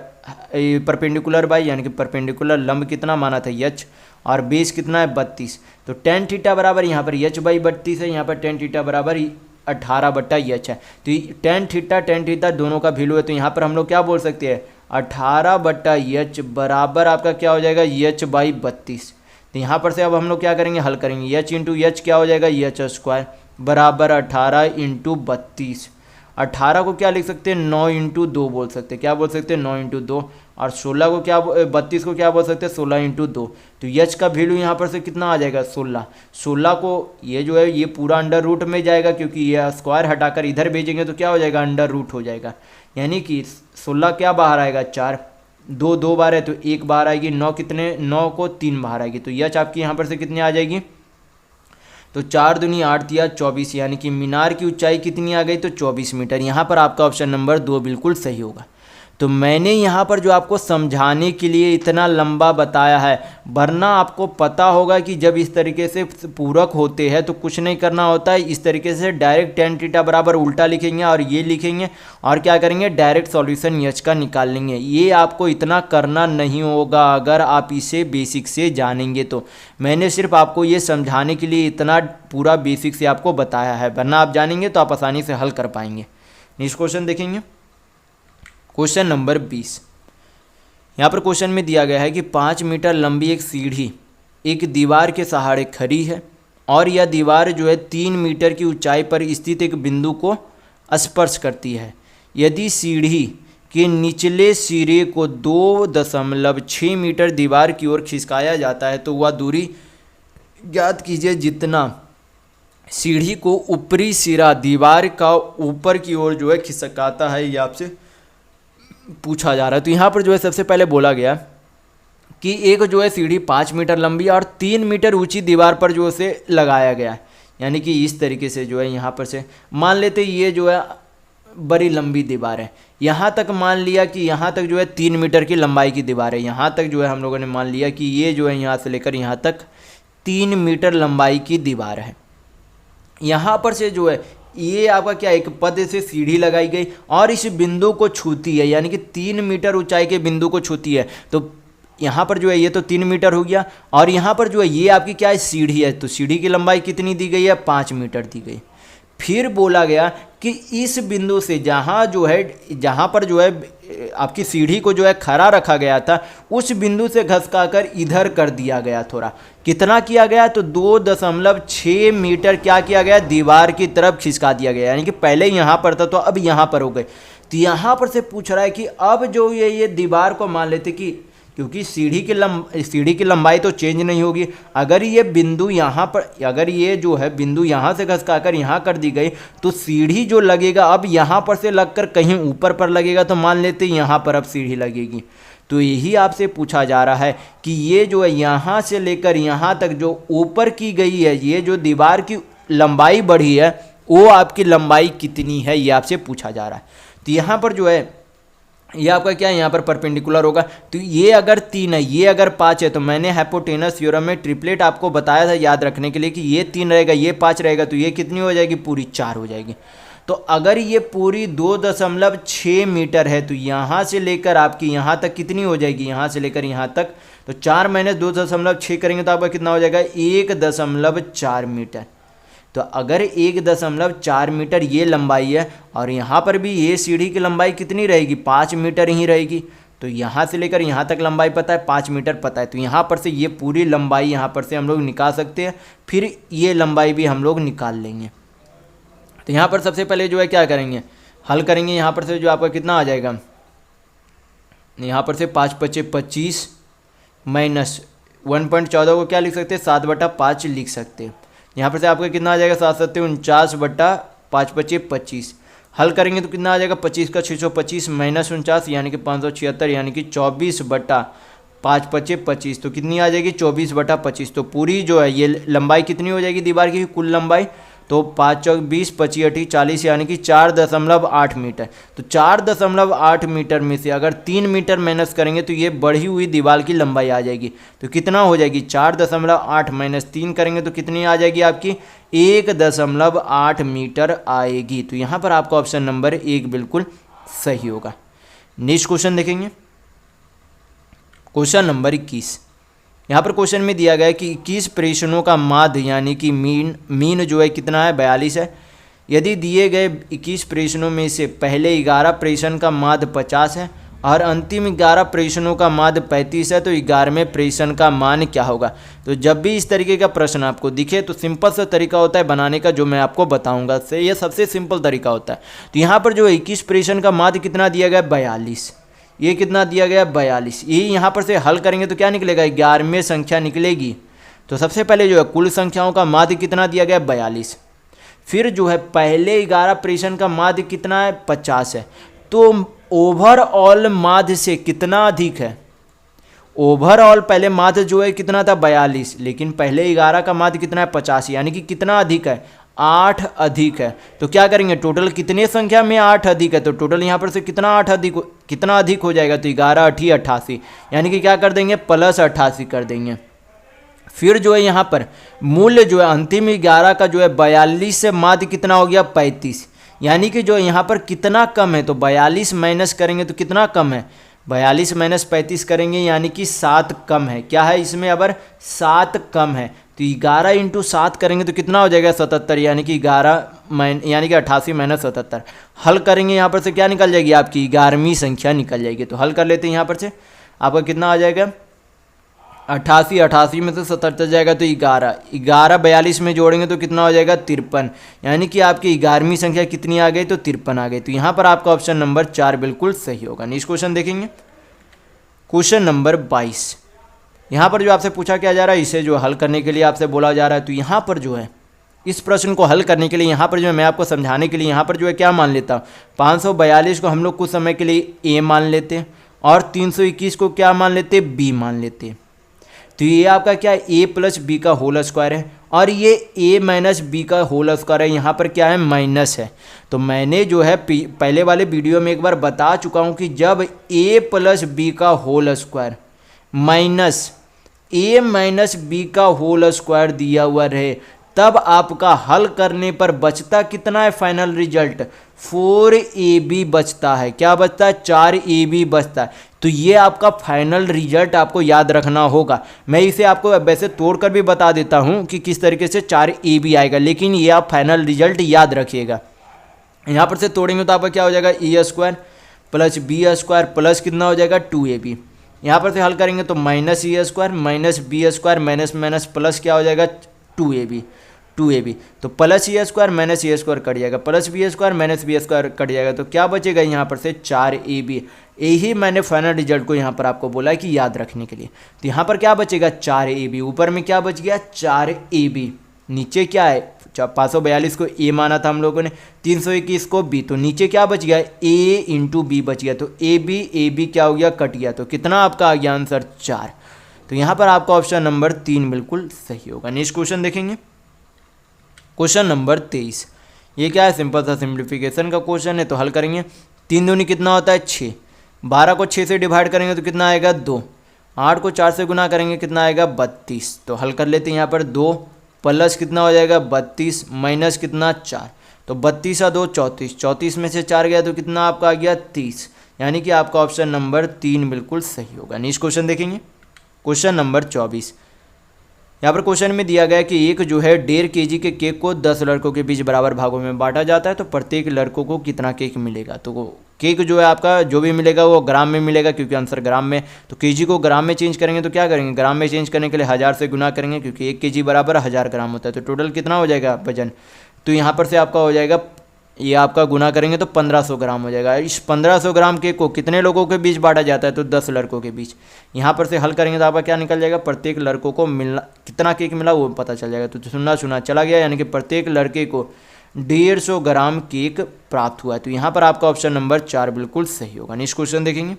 परपेंडिकुलर बाई यानी कि परपेंडिकुलर लंब कितना माना था h और बेस कितना है 32। तो tan थीटा बराबर यहाँ पर h बाई 32 है, यहाँ पर tan थीटा बराबर 18/h है। तो tan थीटा दोनों का वैल्यू है, तो यहाँ पर हम लोग क्या बोल सकते हैं 18/h बराबर आपका क्या हो जाएगा h बाई 32। तो यहाँ पर से अब हम लोग क्या करेंगे हल करेंगे, h इंटू एच क्या हो जाएगा h² बराबर 18 इंटू 32। 18 को क्या लिख सकते हैं 9 इंटू 2 बोल सकते हैं, क्या बोल सकते हैं 9 इंटू 2। और 16 को क्या 32 को क्या बोल सकते हैं 16 इंटू 2। तो यच का वैल्यू यहाँ पर से कितना आ जाएगा 16। 16 को ये जो है ये पूरा अंडर रूट में जाएगा, क्योंकि ये स्क्वायर हटाकर इधर भेजेंगे तो क्या हो जाएगा अंडर रूट हो जाएगा। यानी कि 16 क्या बाहर आएगा 4, 2 2 बार है तो 1 बाहर आएगी, 9 कितने 9 को 3 बाहर आएगी। तो यच आपकी यहाँ पर से कितनी आ जाएगी, तो 4 दूनी 8 दिया 24, यानी कि मीनार की ऊंचाई कितनी आ गई तो 24 मीटर। यहाँ पर आपका ऑप्शन नंबर 2 बिल्कुल सही होगा। तो मैंने यहाँ पर जो आपको समझाने के लिए इतना लंबा बताया है, वरना आपको पता होगा कि जब इस तरीके से पूरक होते हैं तो कुछ नहीं करना होता है, इस तरीके से डायरेक्ट tan थीटा बराबर उल्टा लिखेंगे और ये लिखेंगे और क्या करेंगे डायरेक्ट सॉल्यूशन एच का निकाल लेंगे। ये आपको इतना करना नहीं होगा अगर आप इसे बेसिक से जानेंगे तो। मैंने सिर्फ आपको ये समझाने के लिए इतना पूरा बेसिक से आपको बताया है, वरना आप जानेंगे तो आप आसानी से हल कर पाएंगे। नेक्स्ट क्वेश्चन देखेंगे, क्वेश्चन नंबर 20। यहाँ पर क्वेश्चन में दिया गया है कि 5 मीटर लंबी एक सीढ़ी एक दीवार के सहारे खड़ी है और यह दीवार जो है 3 मीटर की ऊंचाई पर स्थित एक बिंदु को स्पर्श करती है। यदि सीढ़ी के निचले सिरे को 2.6 मीटर दीवार की ओर खिसकाया जाता है तो वह दूरी ज्ञात कीजिए जितना सीढ़ी को ऊपरी सिरा दीवार का ऊपर की ओर जो है खिसकाता है। ये आपसे पूछा जा रहा है। तो यहाँ पर जो है सबसे पहले बोला गया कि एक जो है सीढ़ी 5 मीटर लंबी और 3 मीटर ऊंची दीवार पर जो उसे लगाया गया है, यानी कि इस तरीके से जो है यहाँ पर से मान लेते ये जो है बड़ी लंबी दीवार है, यहाँ तक मान लिया कि यहाँ तक जो है 3 मीटर की लंबाई की दीवार है, यहाँ तक जो है हम लोगों ने मान लिया कि ये जो है यहाँ से लेकर यहाँ तक 3 मीटर लंबाई की दीवार है। यहाँ पर से जो है ये आपका क्या एक पद से सीढ़ी लगाई गई और इस बिंदु को छूती है, यानी कि 3 मीटर ऊंचाई के बिंदु को छूती है। तो यहाँ पर जो है ये तो 3 मीटर हो गया और यहाँ पर जो है ये आपकी क्या है सीढ़ी है, तो सीढ़ी की लंबाई कितनी दी गई है 5 मीटर दी गई। फिर बोला गया कि इस बिंदु से जहाँ पर जो है आपकी सीढ़ी को जो है खड़ा रखा गया था उस बिंदु से घसकाकर इधर कर दिया गया, थोड़ा कितना किया गया तो 2.6 मीटर क्या किया गया दीवार की तरफ खिसका दिया गया, यानी कि पहले यहाँ पर था तो अब यहाँ पर हो गए। तो यहाँ पर से पूछ रहा है कि अब जो ये दीवार को मान लेते कि क्योंकि सीढ़ी की लंबाई तो चेंज नहीं होगी, अगर ये बिंदु यहाँ पर अगर ये जो है बिंदु यहाँ से घसकाकर यहाँ कर दी गई तो सीढ़ी जो लगेगा अब यहाँ पर से लगकर कहीं ऊपर पर लगेगा, तो मान लेते यहाँ पर अब सीढ़ी लगेगी। तो यही आपसे पूछा जा रहा है कि ये जो है यहाँ से लेकर यहाँ तक जो ऊपर की गई है, ये जो दीवार की लंबाई बढ़ी है वो आपकी लंबाई कितनी है, ये आपसे पूछा जा रहा है। तो यहाँ पर जो है ये आपका क्या है यहाँ पर परपेंडिकुलर होगा। तो ये अगर 3 है ये अगर 5 है तो मैंने हाइपोटेनस थ्योरम में ट्रिपलेट आपको बताया था याद रखने के लिए कि ये 3 रहेगा ये 5 रहेगा तो ये कितनी हो जाएगी पूरी 4 हो जाएगी। तो अगर ये पूरी 2.6 मीटर है तो यहाँ से लेकर आपकी यहाँ तक कितनी हो जाएगी, यहाँ से लेकर यहाँ तक तो 4 माइनस 2.6 करेंगे तो आपका कितना हो जाएगा 1.4 मीटर। तो अगर 1.4 मीटर ये लंबाई है और यहाँ पर भी ये सीढ़ी की लंबाई कितनी रहेगी 5 मीटर ही रहेगी, तो यहाँ से लेकर यहाँ तक लंबाई पता है 5 मीटर पता है, तो यहाँ पर से ये पूरी लंबाई यहाँ पर से हम लोग निकाल सकते हैं, फिर ये लंबाई भी हम लोग निकाल लेंगे। तो यहाँ पर सबसे पहले जो है क्या करेंगे हल करेंगे, यहाँ पर से जो आपका कितना आ जाएगा यहाँ पर से 5 × 5 = 25 माइनस 1.14 को क्या लिख सकते हैं 7/5 लिख सकते हैं। यहाँ पर से आपका कितना आ जाएगा 7 × 7 = 49/5 × 5 = 25। हल करेंगे तो कितना आ जाएगा 25 का 625 माइनस 49 यानी कि 576 यानी कि 24/5 × 5 = 25। तो कितनी आ जाएगी 24/25। तो पूरी जो है ये लंबाई कितनी हो जाएगी दीवार की कुल लंबाई तो 5 चौक 20, 25 अठी 40 यानी कि 4.8 मीटर। तो 4.8 मीटर में से अगर 3 मीटर माइनस करेंगे तो ये बढ़ी हुई दीवार की लंबाई आ जाएगी। तो कितना हो जाएगी, 4.8 माइनस 3 करेंगे तो कितनी आ जाएगी आपकी, 1.8 मीटर आएगी। तो यहाँ पर आपका ऑप्शन नंबर 1 बिल्कुल सही होगा। नेक्स्ट क्वेश्चन देखेंगे, क्वेश्चन नंबर 21। यहाँ पर क्वेश्चन में दिया गया है कि 21 प्रश्नों का माध्य यानी कि मीन जो है कितना है, 42 है। यदि दिए गए 21 प्रश्नों में से पहले 11 प्रश्न का माध्य 50 है और अंतिम 11 प्रश्नों का माध्य 35 है, तो 11वें प्रश्न का मान क्या होगा। तो जब भी इस तरीके का प्रश्न आपको दिखे तो सिंपल सा तरीका होता है बनाने का, जो मैं आपको बताऊंगा से ये सबसे सिंपल तरीका होता है। तो यहाँ पर जो 21 प्रश्न का माध्य कितना दिया गया, 42। ये कितना दिया गया, 42। ये यहाँ पर से हल करेंगे तो क्या निकलेगा, 11वें संख्या निकलेगी। तो सबसे पहले जो है कुल संख्याओं का माध्य कितना दिया गया, 42। फिर जो है पहले 11 प्रश्न का माध्य कितना है, 50 है। तो ओवरऑल माध्य से कितना अधिक है, ओवरऑल पहले माध्य जो है कितना था, 42, लेकिन पहले 11 का माध्य कितना है, 50, यानी कि कितना अधिक है, 8 अधिक है। तो क्या करेंगे, टोटल कितने संख्या में 8 अधिक है, तो टोटल यहाँ पर से कितना 8 कितना अधिक हो जाएगा, तो 11 8 88, यानी कि क्या कर देंगे, प्लस 88 कर देंगे। फिर जो है यहाँ पर मूल्य जो है अंतिम 11 का जो है 42 से माध्य कितना हो गया, 35, यानी कि जो यहाँ पर कितना कम है, तो 42 माइनस करेंगे तो कितना कम है, 42 माइनस 35 करेंगे यानी कि 7 कम है। क्या है इसमें, अगर 7 कम है तो 11 इंटू 7 करेंगे तो कितना हो जाएगा, 77, यानी कि 88 माइनस 77। हल करेंगे यहाँ पर से क्या निकल जाएगी, आपकी 11वीं संख्या निकल जाएगी। तो हल कर लेते हैं यहाँ पर से, आपका कितना आ जाएगा, 88 में से 77 जाएगा तो 11 42 में जोड़ेंगे तो कितना हो जाएगा, 53, यानी कि आपकी 11वीं संख्या कितनी आ गई, तो 53 आ गई। तो यहाँ पर आपका ऑप्शन नंबर 4 बिल्कुल सही होगा। नेक्स्ट क्वेश्चन देखेंगे, क्वेश्चन नंबर 22। यहाँ पर जो आपसे पूछा क्या जा रहा है, इसे जो हल करने के लिए आपसे बोला जा रहा है। तो यहाँ पर जो है इस प्रश्न को हल करने के लिए यहाँ पर जो है मैं आपको समझाने के लिए यहाँ पर जो है क्या मान लेता हूँ, 542 को हम लोग कुछ समय के लिए ए मान लेते हैं और 321 को क्या मान लेते हैं, बी मान लेते हैं। तो ये आपका क्या है, ए प्लस बी का होल स्क्वायर है और ये ए माइनस बी का होल स्क्वायर है, यहाँ पर क्या है, माइनस है। तो मैंने जो है पहले वाले वीडियो में एक बार बता चुका हूँ कि जब ए प्लस बी का होल स्क्वायर माइनस ए माइनस बी का होल स्क्वायर दिया हुआ रहे, तब आपका हल करने पर बचता कितना है, फाइनल रिजल्ट 4ab बचता है। क्या बचता है, 4ab बचता है। तो ये आपका फाइनल रिजल्ट आपको याद रखना होगा। मैं इसे आपको वैसे तोड़कर भी बता देता हूँ कि किस तरीके से 4ab आएगा, लेकिन ये आप फाइनल रिजल्ट याद रखिएगा। यहाँ पर से तोड़ेंगे तो आपका क्या हो जाएगा, A square plus B square plus कितना हो जाएगा, 2ab। यहाँ पर से हल करेंगे तो minus A square minus B square minus minus plus क्या हो जाएगा, 2ab। तो plus A square minus A square cut जाएगा, plus B square minus B square cut जाएगा, तो क्या बचेगा यहाँ पर से 4ab। यही मैंने फाइनल रिजल्ट को यहाँ पर आपको बोला है कि याद रखने के लिए। तो यहाँ पर क्या बचेगा, 4ab। ऊपर में क्या बच गया, 4ab। नीचे क्या है, 542 को ए माना था हम लोगों ने, 321 को बी, तो नीचे क्या बच गया, ए इंटू बी बच गया। तो ए बी क्या हो गया, कट गया। तो कितना आपका आ गया आंसर, 4। तो यहाँ पर आपका ऑप्शन नंबर 3 बिल्कुल सही होगा। नेक्स्ट क्वेश्चन देखेंगे, क्वेश्चन नंबर 23। ये क्या है, सिंपल सा सिंप्लीफिकेशन का क्वेश्चन है। तो हल करेंगे, 3 दूनी कितना होता है, 6। 12 को 6 से डिवाइड करेंगे तो कितना आएगा, 2। 8 को 4 से गुना करेंगे कितना आएगा, 32। तो हल कर लेते हैं यहाँ पर, 2 प्लस कितना हो जाएगा, 32 माइनस कितना, 4। तो 32 और 2 34, 34 में से 4 गया तो कितना आपका आ गया, 30, यानी कि आपका ऑप्शन नंबर 3 बिल्कुल सही होगा। नेक्स्ट क्वेश्चन देखेंगे, क्वेश्चन नंबर 24। यहाँ पर क्वेश्चन में दिया गया है कि एक जो है 1.5 kg के केक को 10 लड़कों के बीच बराबर भागों में बांटा जाता है, तो प्रत्येक लड़कों को कितना केक मिलेगा। तो केक जो है आपका जो भी मिलेगा वो ग्राम में मिलेगा, क्योंकि आंसर ग्राम में। तो केजी को ग्राम में चेंज करेंगे तो क्या करेंगे, ग्राम में चेंज करने के लिए 1000 से गुना करेंगे, क्योंकि 1 kg बराबर 1000 ग्राम होता है। तो टोटल कितना हो जाएगा वजन, तो यहाँ पर से आपका हो जाएगा, ये आपका गुना करेंगे तो 1500 ग्राम हो जाएगा। इस 1500 ग्राम केक को कितने लोगों के बीच बांटा जाता है, तो 10 लड़कों के बीच। यहाँ पर से हल करेंगे तो आपका क्या निकल जाएगा, प्रत्येक लड़कों को मिलना कितना केक मिला वो पता चल जाएगा। तो सुना चला गया, यानी कि प्रत्येक लड़के को 150 ग्राम केक प्राप्त हुआ है। तो यहाँ पर आपका ऑप्शन नंबर 4 बिल्कुल सही होगा। नेक्स्ट क्वेश्चन देखेंगे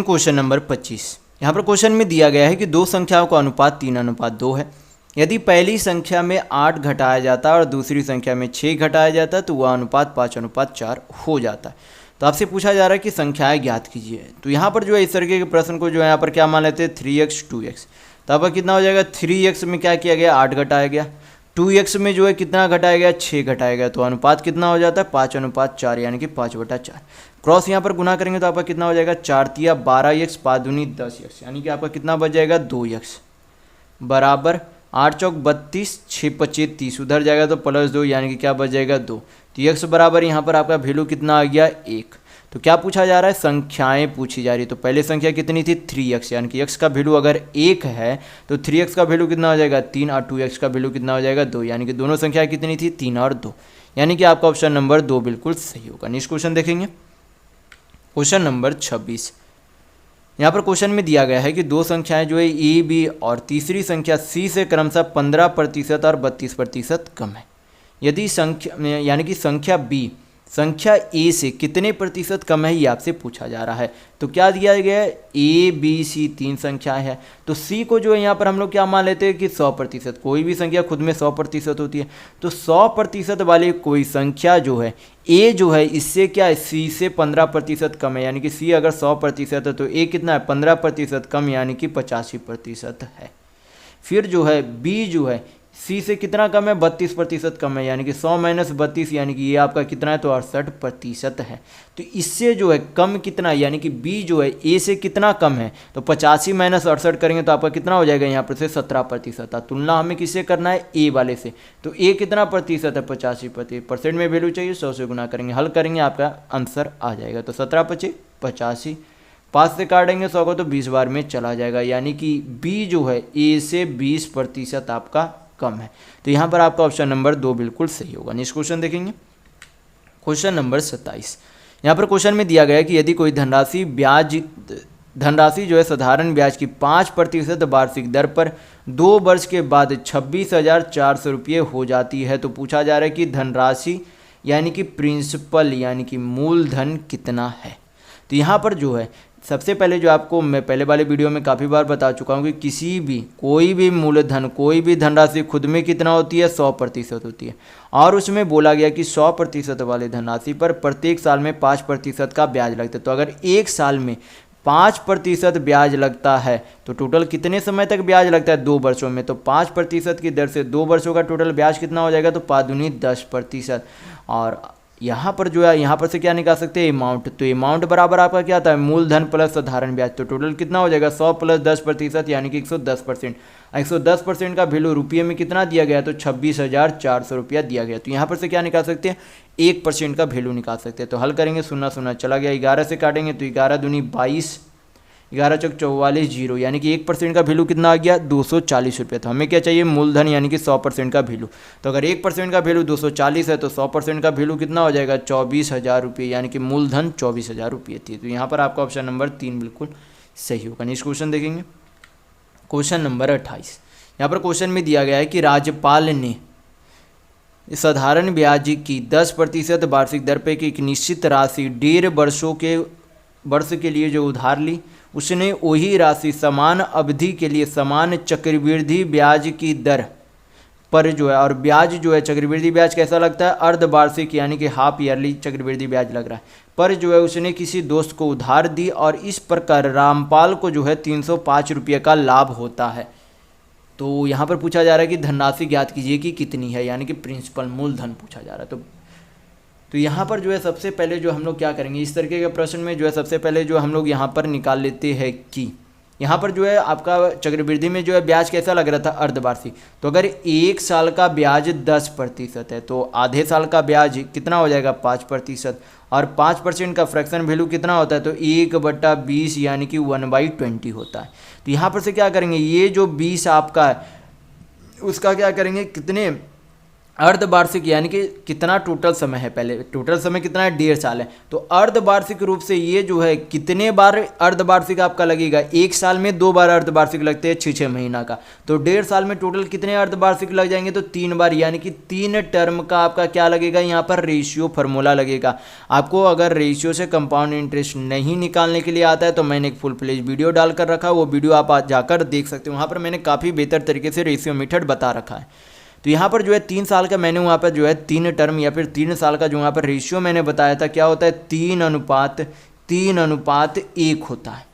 क्वेश्चन नंबर 25। यहाँ पर क्वेश्चन में दिया गया है कि दो संख्याओं का अनुपात 3:2 है। यदि पहली संख्या में 8 घटाया जाता और दूसरी संख्या में 6 घटाया जाता तो वह अनुपात 5:4 हो जाता। तो आपसे पूछा जा रहा है कि संख्याएं ज्ञात कीजिए। तो यहाँ पर जो है इस तरीके के प्रश्न को जो है यहाँ पर क्या मान लेते हैं 3x 2x। तो आपका कितना हो जाएगा 3x में क्या किया गया 8 घटाया गया, 2x में जो है कितना घटाया गया 6 घटाया गया, तो अनुपात कितना हो जाता है 5:4 यानी कि 5/4। क्रॉस यहाँ पर गुना करेंगे तो आपका कितना हो जाएगा 4×3 12x 5×2 10x यानी कि आपका कितना बच जाएगा 2x बराबर 8×4 32 6×5 30 उधर जाएगा तो +2 यानी कि क्या बच जाएगा 2। तो x बराबर यहाँ पर आपका वैल्यू कितना आ गया 1। तो क्या पूछा जा रहा है संख्याएं पूछी जा रही है। तो पहले संख्या कितनी थी 3x यानी कि x का वैल्यू अगर 1 है तो 3x का वैल्यू कितना हो जाएगा 3 और 2x का वैल्यू कितना हो जाएगा 2 यानी कि दोनों संख्या कितनी थी 3 और 2 यानी कि आपका ऑप्शन नंबर 2 बिल्कुल सही होगा। नेक्स्ट क्वेश्चन देखेंगे क्वेश्चन नंबर 26। यहाँ पर क्वेश्चन में दिया गया है कि दो संख्याएं जो है ए बी और तीसरी संख्या सी से क्रमशः 15% और 32% कम है। यदि संख्या यानी कि संख्या बी संख्या ए से कितने प्रतिशत कम है ये आपसे पूछा जा रहा है। तो क्या दिया गया है ए बी सी 3 संख्याएं हैं तो सी को जो है यहाँ पर हम लोग क्या मान लेते हैं कि 100%। कोई भी संख्या खुद में 100% होती है तो 100% वाली कोई संख्या जो है ए जो है इससे क्या है सी से 15% कम है यानी कि सी अगर 100% है तो ए कितना है 15% कम यानी कि 85% है। फिर जो है बी जो है सी से कितना कम है 32% कम है यानी कि 100 - 32 यानी कि ये आपका कितना है तो 68% है। तो इससे जो है कम कितना यानी कि बी जो है ए से कितना कम है तो 85 - 68 करेंगे तो आपका कितना हो जाएगा यहाँ पर से 17%। तुलना हमें किससे करना है ए वाले से। तो ए कितना प्रतिशत है 85%। परसेंट में वैल्यू चाहिए 100 से गुना करेंगे हल करेंगे आपका आंसर आ जाएगा। तो 17×5 = 85 5 से काटेंगे 100 को तो 20 बार में चला जाएगा यानी कि बी जो है ए से 20% आपका कम है। तो यहाँ पर आपका ऑप्शन नंबर 2 बिल्कुल सही होगा। नेक्स्ट क्वेश्चन देखेंगे क्वेश्चन नंबर 27। यहाँ पर क्वेश्चन में दिया गया है कि यदि कोई धनराशि जो है साधारण ब्याज की 5% वार्षिक दर पर 2 वर्ष के बाद 26,400 रुपये हो जाती है तो पूछा जा रहा है कि धनराशि यानी कि प्रिंसिपल यानी कि मूलधन कितना है। तो यहाँ पर जो है सबसे पहले जो आपको मैं पहले वाले वीडियो में काफ़ी बार बता चुका हूँ कि कोई भी मूलधन कोई भी धनराशि खुद में कितना होती है 100% होती है और उसमें बोला गया कि 100% वाले धनराशि पर प्रत्येक साल में 5% का ब्याज लगता है। तो अगर एक साल में 5% ब्याज लगता है तो टोटल कितने समय तक ब्याज लगता है 2 वर्षों में। तो 5% की दर से 2 वर्षों का टोटल ब्याज कितना हो जाएगा तो 5×2 10%। और यहाँ पर जो है यहाँ पर से क्या निकाल सकते हैं अमाउंट। तो अमाउंट बराबर आपका क्या आता है मूलधन प्लस साधारण ब्याज। तो टोटल कितना हो जाएगा 100 + 10% यानी कि 110%। 110% का वैल्यू रुपये में कितना दिया गया तो 26,400 रुपया दिया गया। तो यहाँ पर से क्या निकाल सकते हैं 1% का वैल्यू निकाल सकते हैं। तो हल करेंगे 0 चला गया 11 से काटेंगे तो 11×2 = 22 11×4 = 44 0 यानी कि 1% का वैल्यू कितना आ गया 240 रुपये। तो हमें क्या चाहिए मूलधन यानी कि 100% का वैल्यू। तो अगर 1% का वैल्यू 240 है तो 100% का वैल्यू कितना हो जाएगा 24,000 रुपये यानी कि मूलधन 24,000 रुपये थी। तो यहाँ पर आपका ऑप्शन नंबर 3 बिल्कुल सही होगा। नेक्स्ट क्वेश्चन देखेंगे क्वेश्चन नंबर 28। यहाँ पर क्वेश्चन में दिया गया है कि राज्यपाल ने साधारण ब्याज की 10% वार्षिक दर पर एक निश्चित राशि 1.5 वर्ष के लिए जो उधार ली उसने वही राशि समान अवधि के लिए समान चक्रवृद्धि ब्याज की दर पर जो है और ब्याज जो है चक्रवृद्धि ब्याज कैसा लगता है अर्धवार्षिक यानी कि हाफ ईयरली चक्रवृद्धि ब्याज लग रहा है पर जो है उसने किसी दोस्त को उधार दी और इस प्रकार रामपाल को जो है 305 रुपये का लाभ होता है। तो यहाँ पर पूछा जा रहा है कि धनराशि ज्ञात कीजिए कि कितनी है यानी कि प्रिंसिपल मूलधन पूछा जा रहा है। तो यहाँ पर जो है सबसे पहले जो हम लोग क्या करेंगे इस तरीके के प्रश्न में जो है सबसे पहले जो हम लोग यहाँ पर निकाल लेते हैं कि यहाँ पर जो है आपका चक्रवृद्धि में जो है ब्याज कैसा लग रहा था अर्धवार्षिक। तो अगर 1 साल का ब्याज 10% है तो आधे साल का ब्याज कितना हो जाएगा 5% और 5% का फ्रैक्शन वैल्यू कितना होता है तो 1/20 यानी कि 1/20 होता है। तो यहाँ पर से क्या करेंगे ये जो 20 आपका है उसका क्या करेंगे कितने अर्धवार्षिक यानी कि कितना टोटल समय है, पहले टोटल समय कितना है, 1.5 साल है। तो अर्धवार्षिक रूप से ये जो है कितने बार अर्धवार्षिक आपका लगेगा, एक साल में 2 बार अर्धवार्षिक लगते हैं 6 महीना का, तो 1.5 साल में टोटल कितने अर्धवार्षिक लग जाएंगे, तो 3 बार, यानी कि 3 टर्म का आपका क्या लगेगा, यहाँ पर रेशियो फार्मूला लगेगा। आपको अगर रेशियो से कंपाउंड इंटरेस्ट नहीं निकालने के लिए आता है तो मैंने एक फुल फ्लेज वीडियो डालकर रखा, वो वीडियो आप जाकर देख सकते हो, वहाँ पर मैंने काफ़ी बेहतर तरीके से रेशियो मेथड बता रखा है। तो यहाँ पर जो है 3 साल का मैंने वहाँ पर जो है 3 टर्म या फिर 3 साल का जो वहाँ पर रेशियो मैंने बताया था, क्या होता है, 3:1 होता है।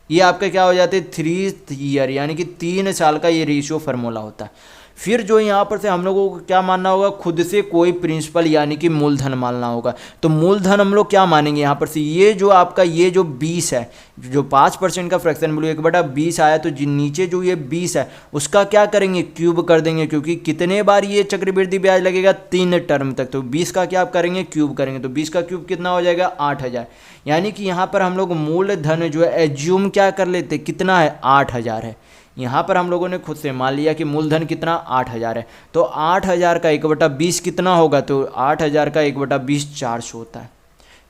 ये आपका क्या हो जाता है, 3 ईयर, यानी कि 3 साल का ये रेशियो फार्मूला होता है। फिर जो यहाँ पर से हम लोगों को क्या मानना होगा, खुद से कोई प्रिंसिपल यानी कि मूलधन मानना होगा। तो मूलधन हम लोग क्या मानेंगे यहाँ पर से, ये जो आपका ये जो 20 है, जो 5% का फ्रैक्शन वैल्यू 1/20 आया, तो नीचे जो ये 20 है उसका क्या करेंगे, क्यूब कर देंगे, क्योंकि कितने बार ये चक्रवृद्धि ब्याज लगेगा, 3 टर्म तक। तो 20 का क्या आप करेंगे, क्यूब करेंगे, तो 20 का क्यूब कितना हो जाएगा, 8000। यानी कि यहाँ पर हम लोग मूलधन जो है एज्यूम क्या कर लेते, कितना है, 8000 है। यहाँ पर हम लोगों ने खुद से मान लिया कि मूलधन कितना, 8000 है। तो 8000 का 1/20 कितना होगा, तो 8000 का 1/20 400 होता है।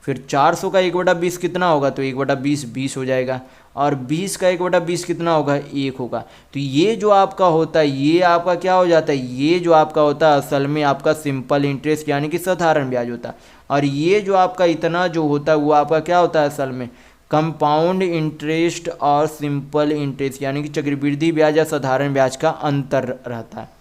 फिर 400 का 1/20 कितना होगा, तो 1/20 20 हो जाएगा, और 20 का 1/20 कितना होगा, 1 होगा। तो ये जो आपका होता है, ये आपका क्या हो जाता है, ये जो आपका होता है असल में आपका सिंपल इंटरेस्ट यानी कि साधारण ब्याज होता है, और ये जो आपका इतना जो होता है वो आपका क्या होता है असल में कंपाउंड इंटरेस्ट और सिंपल इंटरेस्ट, यानी कि चक्रवृद्धि ब्याज या साधारण ब्याज का अंतर रहता है।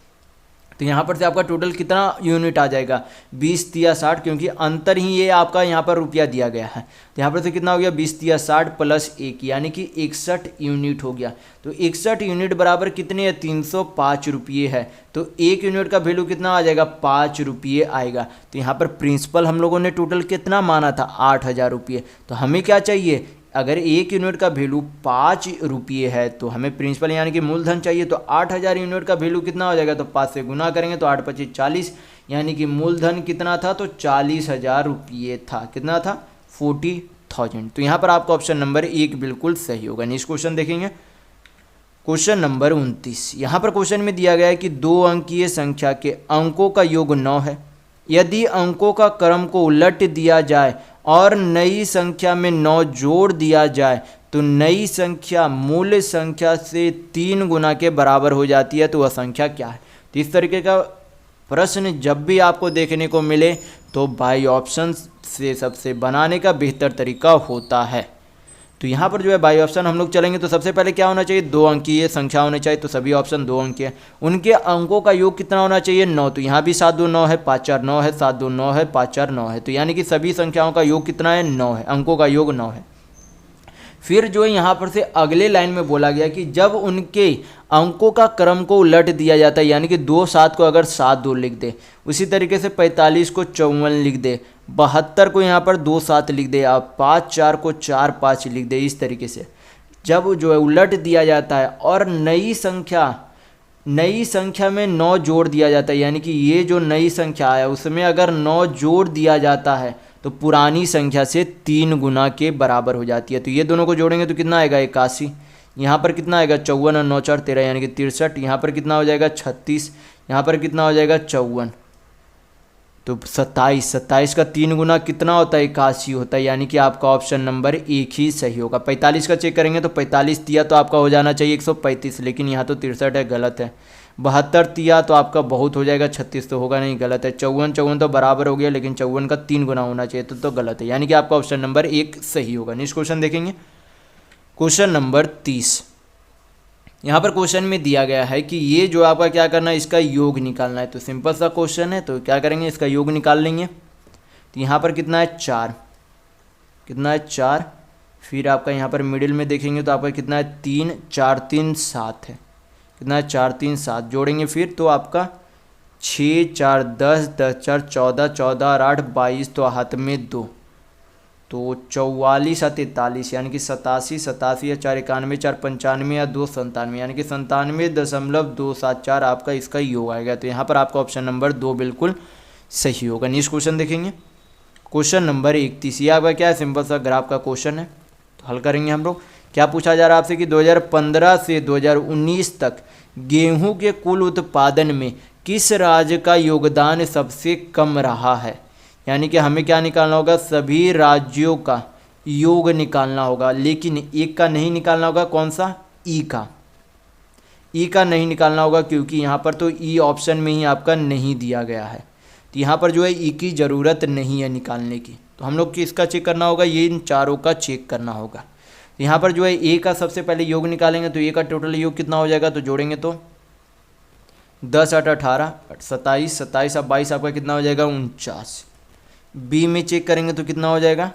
तो यहाँ पर से आपका टोटल कितना यूनिट आ जाएगा, 20×3=60, क्योंकि अंतर ही ये आपका यहाँ पर रुपया दिया गया है। तो यहाँ पर से कितना हो गया, 20×60 + 1, यानी कि 61 यूनिट हो गया। तो 61 यूनिट बराबर कितने है, 305 रुपये है। तो 1 यूनिट का वैल्यू कितना आ जाएगा, 5 रुपये आएगा। तो यहाँ पर प्रिंसिपल हम लोगों ने टोटल कितना माना था, 8000 रुपये। तो हमें क्या चाहिए, अगर 1 यूनिट का वैल्यू 5 रुपये है तो हमें प्रिंसिपल यानी कि मूलधन चाहिए। तो 8000 यूनिट का वैल्यू कितना हो जाएगा, तो 5 से गुना करेंगे तो 8×5 = 40, यानी कि मूलधन कितना था, तो 40,000 रुपये था। कितना था, 40,000। तो यहाँ पर आपका ऑप्शन नंबर 1 बिल्कुल सही होगा। नेक्स्ट क्वेश्चन देखेंगे, क्वेश्चन नंबर 29। यहाँ पर क्वेश्चन में दिया गया है कि 2 अंकीय संख्या के अंकों का योग 9 है। यदि अंकों का क्रम को उलट दिया जाए और नई संख्या में 9 जोड़ दिया जाए तो नई संख्या मूल संख्या से 3 गुना के बराबर हो जाती है, तो वह संख्या क्या है। तो इस तरीके का प्रश्न जब भी आपको देखने को मिले तो बाई ऑप्शन से सबसे बनाने का बेहतर तरीका होता है। तो यहाँ पर जो है बाई ऑप्शन हम लोग चलेंगे तो सबसे पहले क्या होना चाहिए, 2 अंकीय संख्या होनी चाहिए। तो सभी ऑप्शन 2 अंकीय, उनके अंकों का योग कितना होना चाहिए, 9। तो यहाँ भी 7 2 9 है, 5 4 9 है, 7 2 9 है, 5 4 9 है। तो यानी कि सभी संख्याओं का योग कितना है, 9 है, अंकों का योग 9 है। फिर जो है यहाँ पर से अगले लाइन में बोला गया कि जब उनके अंकों का क्रम को उलट दिया जाता है, यानी कि 2 7 को अगर 7 2 लिख दे, उसी तरीके से 45 को 54 लिख दे, 72 को यहाँ पर 2 7 लिख दे, आप 5 4 को 4 5 लिख दे। इस तरीके से जब जो है उलट दिया जाता है और नई संख्या में 9 जोड़ दिया जाता है, यानी कि ये जो नई संख्या है उसमें अगर 9 जोड़ दिया जाता है तो पुरानी संख्या से 3 गुना के बराबर हो जाती है। तो ये दोनों को जोड़ेंगे तो कितना आएगा, 81। यहाँ पर कितना आएगा, 54 और 9 4 13, यानी कि 63। यहाँ पर कितना हो जाएगा, 36। यहाँ पर कितना हो जाएगा, 54। तो 27 का 3 गुना कितना होता है, 81 होता है। यानी कि आपका ऑप्शन नंबर 1 ही सही होगा। 45 का चेक करेंगे तो 45 दिया तो आपका हो जाना चाहिए 135, लेकिन यहाँ तो 63 है, गलत है। 72 दिया तो आपका बहुत हो जाएगा, 36 तो होगा नहीं, गलत है। 54 तो बराबर हो गया, लेकिन 54 का 3 गुना होना चाहिए तो गलत है। यानी कि आपका ऑप्शन नंबर 1 सही होगा। नेक्स्ट क्वेश्चन देखेंगे, क्वेश्चन नंबर 30। यहाँ पर क्वेश्चन में दिया गया है कि ये जो आपका क्या करना है, इसका योग निकालना है। तो सिंपल सा क्वेश्चन है, तो क्या करेंगे, इसका योग निकाल लेंगे। तो यहाँ पर कितना है, 4, कितना है 4। फिर आपका यहाँ पर मिडिल में देखेंगे तो आपका कितना है, 3 4 3 7 है, कितना है 4 3 7 जोड़ेंगे फिर तो आपका 6 4 10 10 4 14 14 और 8 22, तो हाथ में 2, तो 44 और 43, यानी कि 87 87 या 4 91 4 95 या 2 97, यानी कि 97.274 आपका इसका योग आएगा। तो यहाँ पर आपका ऑप्शन नंबर 2 बिल्कुल सही होगा। नेक्स्ट क्वेश्चन देखेंगे, क्वेश्चन नंबर 31। ये आपका क्या है, सिंपल सा ग्राफ का क्वेश्चन है, तो हल करेंगे हम लोग। क्या पूछा जा रहा है आपसे कि 2015 से 2019 तक गेहूं के कुल उत्पादन में किस राज्य का योगदान सबसे कम रहा है। यानी कि हमें क्या निकालना होगा, सभी राज्यों का योग निकालना होगा, लेकिन एक का नहीं निकालना होगा। कौन सा, ई का। ई का नहीं निकालना होगा क्योंकि यहाँ पर तो ई ऑप्शन में ही आपका नहीं दिया गया है, तो यहाँ पर जो है ई की ज़रूरत नहीं है निकालने की। तो हम लोग किसका चेक करना होगा, ये इन चारों का चेक करना होगा। तो यहाँ पर जो है ए का सबसे पहले योग निकालेंगे, तो ए का टोटल योग कितना हो जाएगा, तो जोड़ेंगे तो 10 8 18 27 27 अब 22 आपका कितना हो जाएगा 49। बी में चेक करेंगे तो कितना हो जाएगा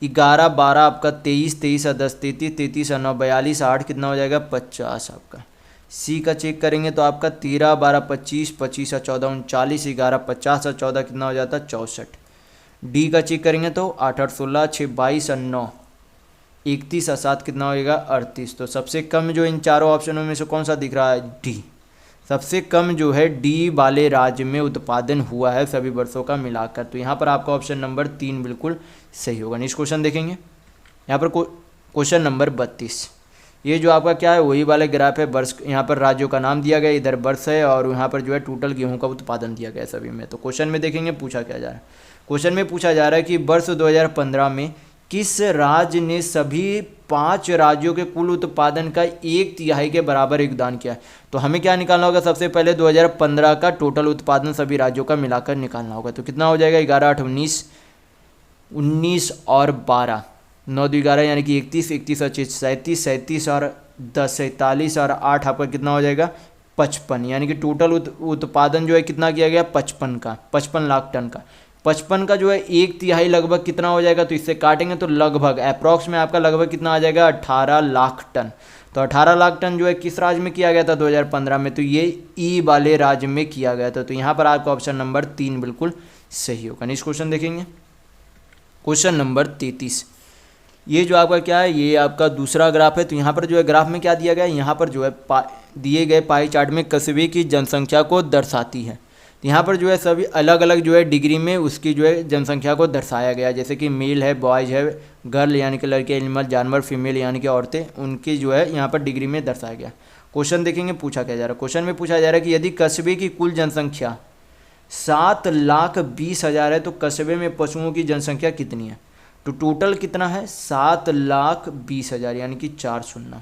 11 12 आपका 23 23 10 33 33 9 42 8 कितना हो जाएगा 50 आपका। सी का चेक करेंगे तो आपका 13 12 25 25 14 39 11 50 और 14 कितना हो जाता है 64। डी का चेक करेंगे तो 8 8 16 6 22 और 9 31 और 7 कितना होएगा 38। तो सबसे कम जो इन चारों ऑप्शनों में से कौन सा दिख रहा है, डी। सबसे कम जो है डी वाले राज्य में उत्पादन हुआ है सभी वर्षों का मिलाकर। तो यहाँ पर आपका ऑप्शन नंबर 3 बिल्कुल सही होगा। नेक्स्ट क्वेश्चन देखेंगे, यहाँ पर क्वेश्चन नंबर 32। ये जो आपका क्या है वही वाले ग्राफ है, वर्ष यहाँ पर राज्यों का नाम दिया गया, इधर वर्ष है और यहाँ पर जो है टोटल गेहूं का उत्पादन दिया गया है सभी में। तो क्वेश्चन में देखेंगे पूछा क्या जा रहा है। क्वेश्चन में पूछा जा रहा है कि वर्ष 2015 में किस राज्य ने सभी 5 राज्यों के कुल उत्पादन का 1/3 के बराबर योगदान किया है। तो हमें क्या निकालना होगा, सबसे पहले 2015 का टोटल उत्पादन सभी राज्यों का मिलाकर निकालना होगा। तो कितना हो जाएगा 11 8 19 19 और 12 9 2 11 यानी कि 31 31 और 37 37 और 10 43 और 8 आपका कितना हो जाएगा 55। यानी कि टोटल उत्पादन जो है कितना किया गया 55 का, 55 लाख टन का। 55 का जो है 1/3 लगभग कितना हो जाएगा, तो इससे काटेंगे तो लगभग अप्रॉक्स में आपका लगभग कितना आ जाएगा 18 लाख टन। तो 18 लाख टन जो है किस राज्य में किया गया था 2015 में, तो ये ई वाले राज्य में किया गया था। तो यहाँ पर आपका ऑप्शन नंबर 3 बिल्कुल सही होगा। नेक्स्ट क्वेश्चन देखेंगे, क्वेश्चन नंबर 33। ये जो आपका क्या है, ये आपका दूसरा ग्राफ है। तो यहाँ पर जो है ग्राफ में क्या दिया गया है, यहाँ पर जो है दिए गए पाई चार्ट में कस्बे की जनसंख्या को दर्शाती है। तो यहाँ पर जो है सभी अलग अलग जो है डिग्री में उसकी जो है जनसंख्या को दर्शाया गया है। जैसे कि मेल है, बॉयज़ है, गर्ल यानी कि लड़के, एनिमल जानवर, फीमेल यानी कि औरतें, उनकी जो है यहाँ पर डिग्री में दर्शाया गया। क्वेश्चन देखेंगे पूछा क्या जा रहा है। क्वेश्चन में पूछा जा रहा है कि यदि कस्बे की कुल जनसंख्या 7,20,000 है तो कस्बे में पशुओं की जनसंख्या कितनी है। तो टोटल कितना है 7,20,000 यानी कि 4 शून्य।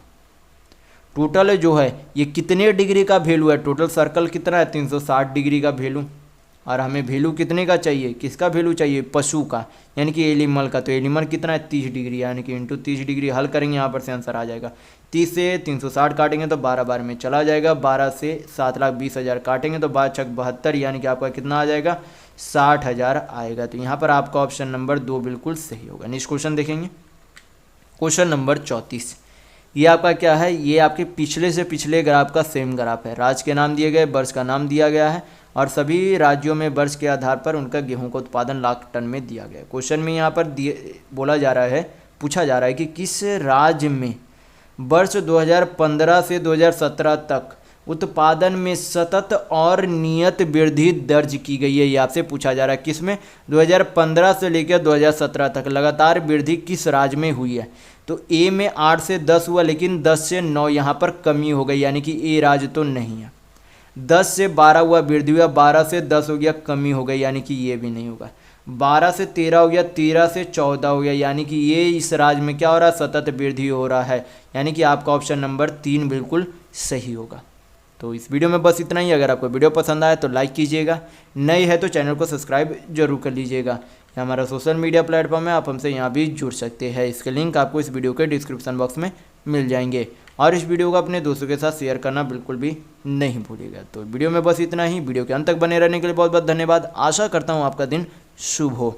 टोटल जो है ये कितने डिग्री का वैल्यू है, टोटल सर्कल कितना है 360 डिग्री का वैल्यू। और हमें वैल्यू कितने का चाहिए, किसका वैल्यू चाहिए, पशु का यानी कि एनिमल का। तो एनिमल कितना है 30 डिग्री यानी कि इंटू 30 डिग्री हल करेंगे यहाँ पर से आंसर आ जाएगा। 30 से 360 काटेंगे तो 12 बार में चला जाएगा। 12 से 7,20,000 काटेंगे तो 12 छक 72 यानी कि आपका कितना आ जाएगा 60,000 आएगा। तो यहाँ पर आपका ऑप्शन नंबर 2 बिल्कुल सही होगा। नेक्स्ट क्वेश्चन देखेंगे, क्वेश्चन नंबर 34। ये आपका क्या है, ये आपके पिछले से पिछले ग्राफ का सेम ग्राफ है। राज्य के नाम दिए गए, वर्ष का नाम दिया गया है और सभी राज्यों में वर्ष के आधार पर उनका गेहूं का उत्पादन लाख टन में दिया गया है। क्वेश्चन में यहाँ पर बोला जा रहा है, पूछा जा रहा है कि किस राज्य में वर्ष 2015 से 2017 तक उत्पादन में सतत और नियत वृद्धि दर्ज की गई है। ये आपसे पूछा जा रहा है किसमें, 2015 से लेकर 2017 तक लगातार वृद्धि किस राज्य में हुई है। तो ए में 8 से 10 हुआ, लेकिन 10 से 9 यहाँ पर कमी हो गई यानी कि ए राज्य तो नहीं है। 10 से 12 हुआ वृद्धि हुआ, 12 से 10 हो गया कमी हो गई यानी कि ये भी नहीं होगा। 12 से 13 हो गया, 13 से 14 हो गया यानी कि ये इस राज्य में क्या हो रहा है सतत वृद्धि हो रहा है। यानी कि आपका ऑप्शन नंबर 3 बिल्कुल सही होगा। तो इस वीडियो में बस इतना ही। अगर आपको वीडियो पसंद आए तो लाइक कीजिएगा, नए है तो चैनल को सब्सक्राइब जरूर कर लीजिएगा। ये हमारा सोशल मीडिया प्लेटफॉर्म है, आप हमसे यहाँ भी जुड़ सकते हैं। इसके लिंक आपको इस वीडियो के डिस्क्रिप्शन बॉक्स में मिल जाएंगे। और इस वीडियो को अपने दोस्तों के साथ शेयर करना बिल्कुल भी नहीं भूलिएगा। तो वीडियो में बस इतना ही। वीडियो के अंत तक बने रहने के लिए बहुत बहुत धन्यवाद। आशा करता हूँ आपका दिन शुभ हो।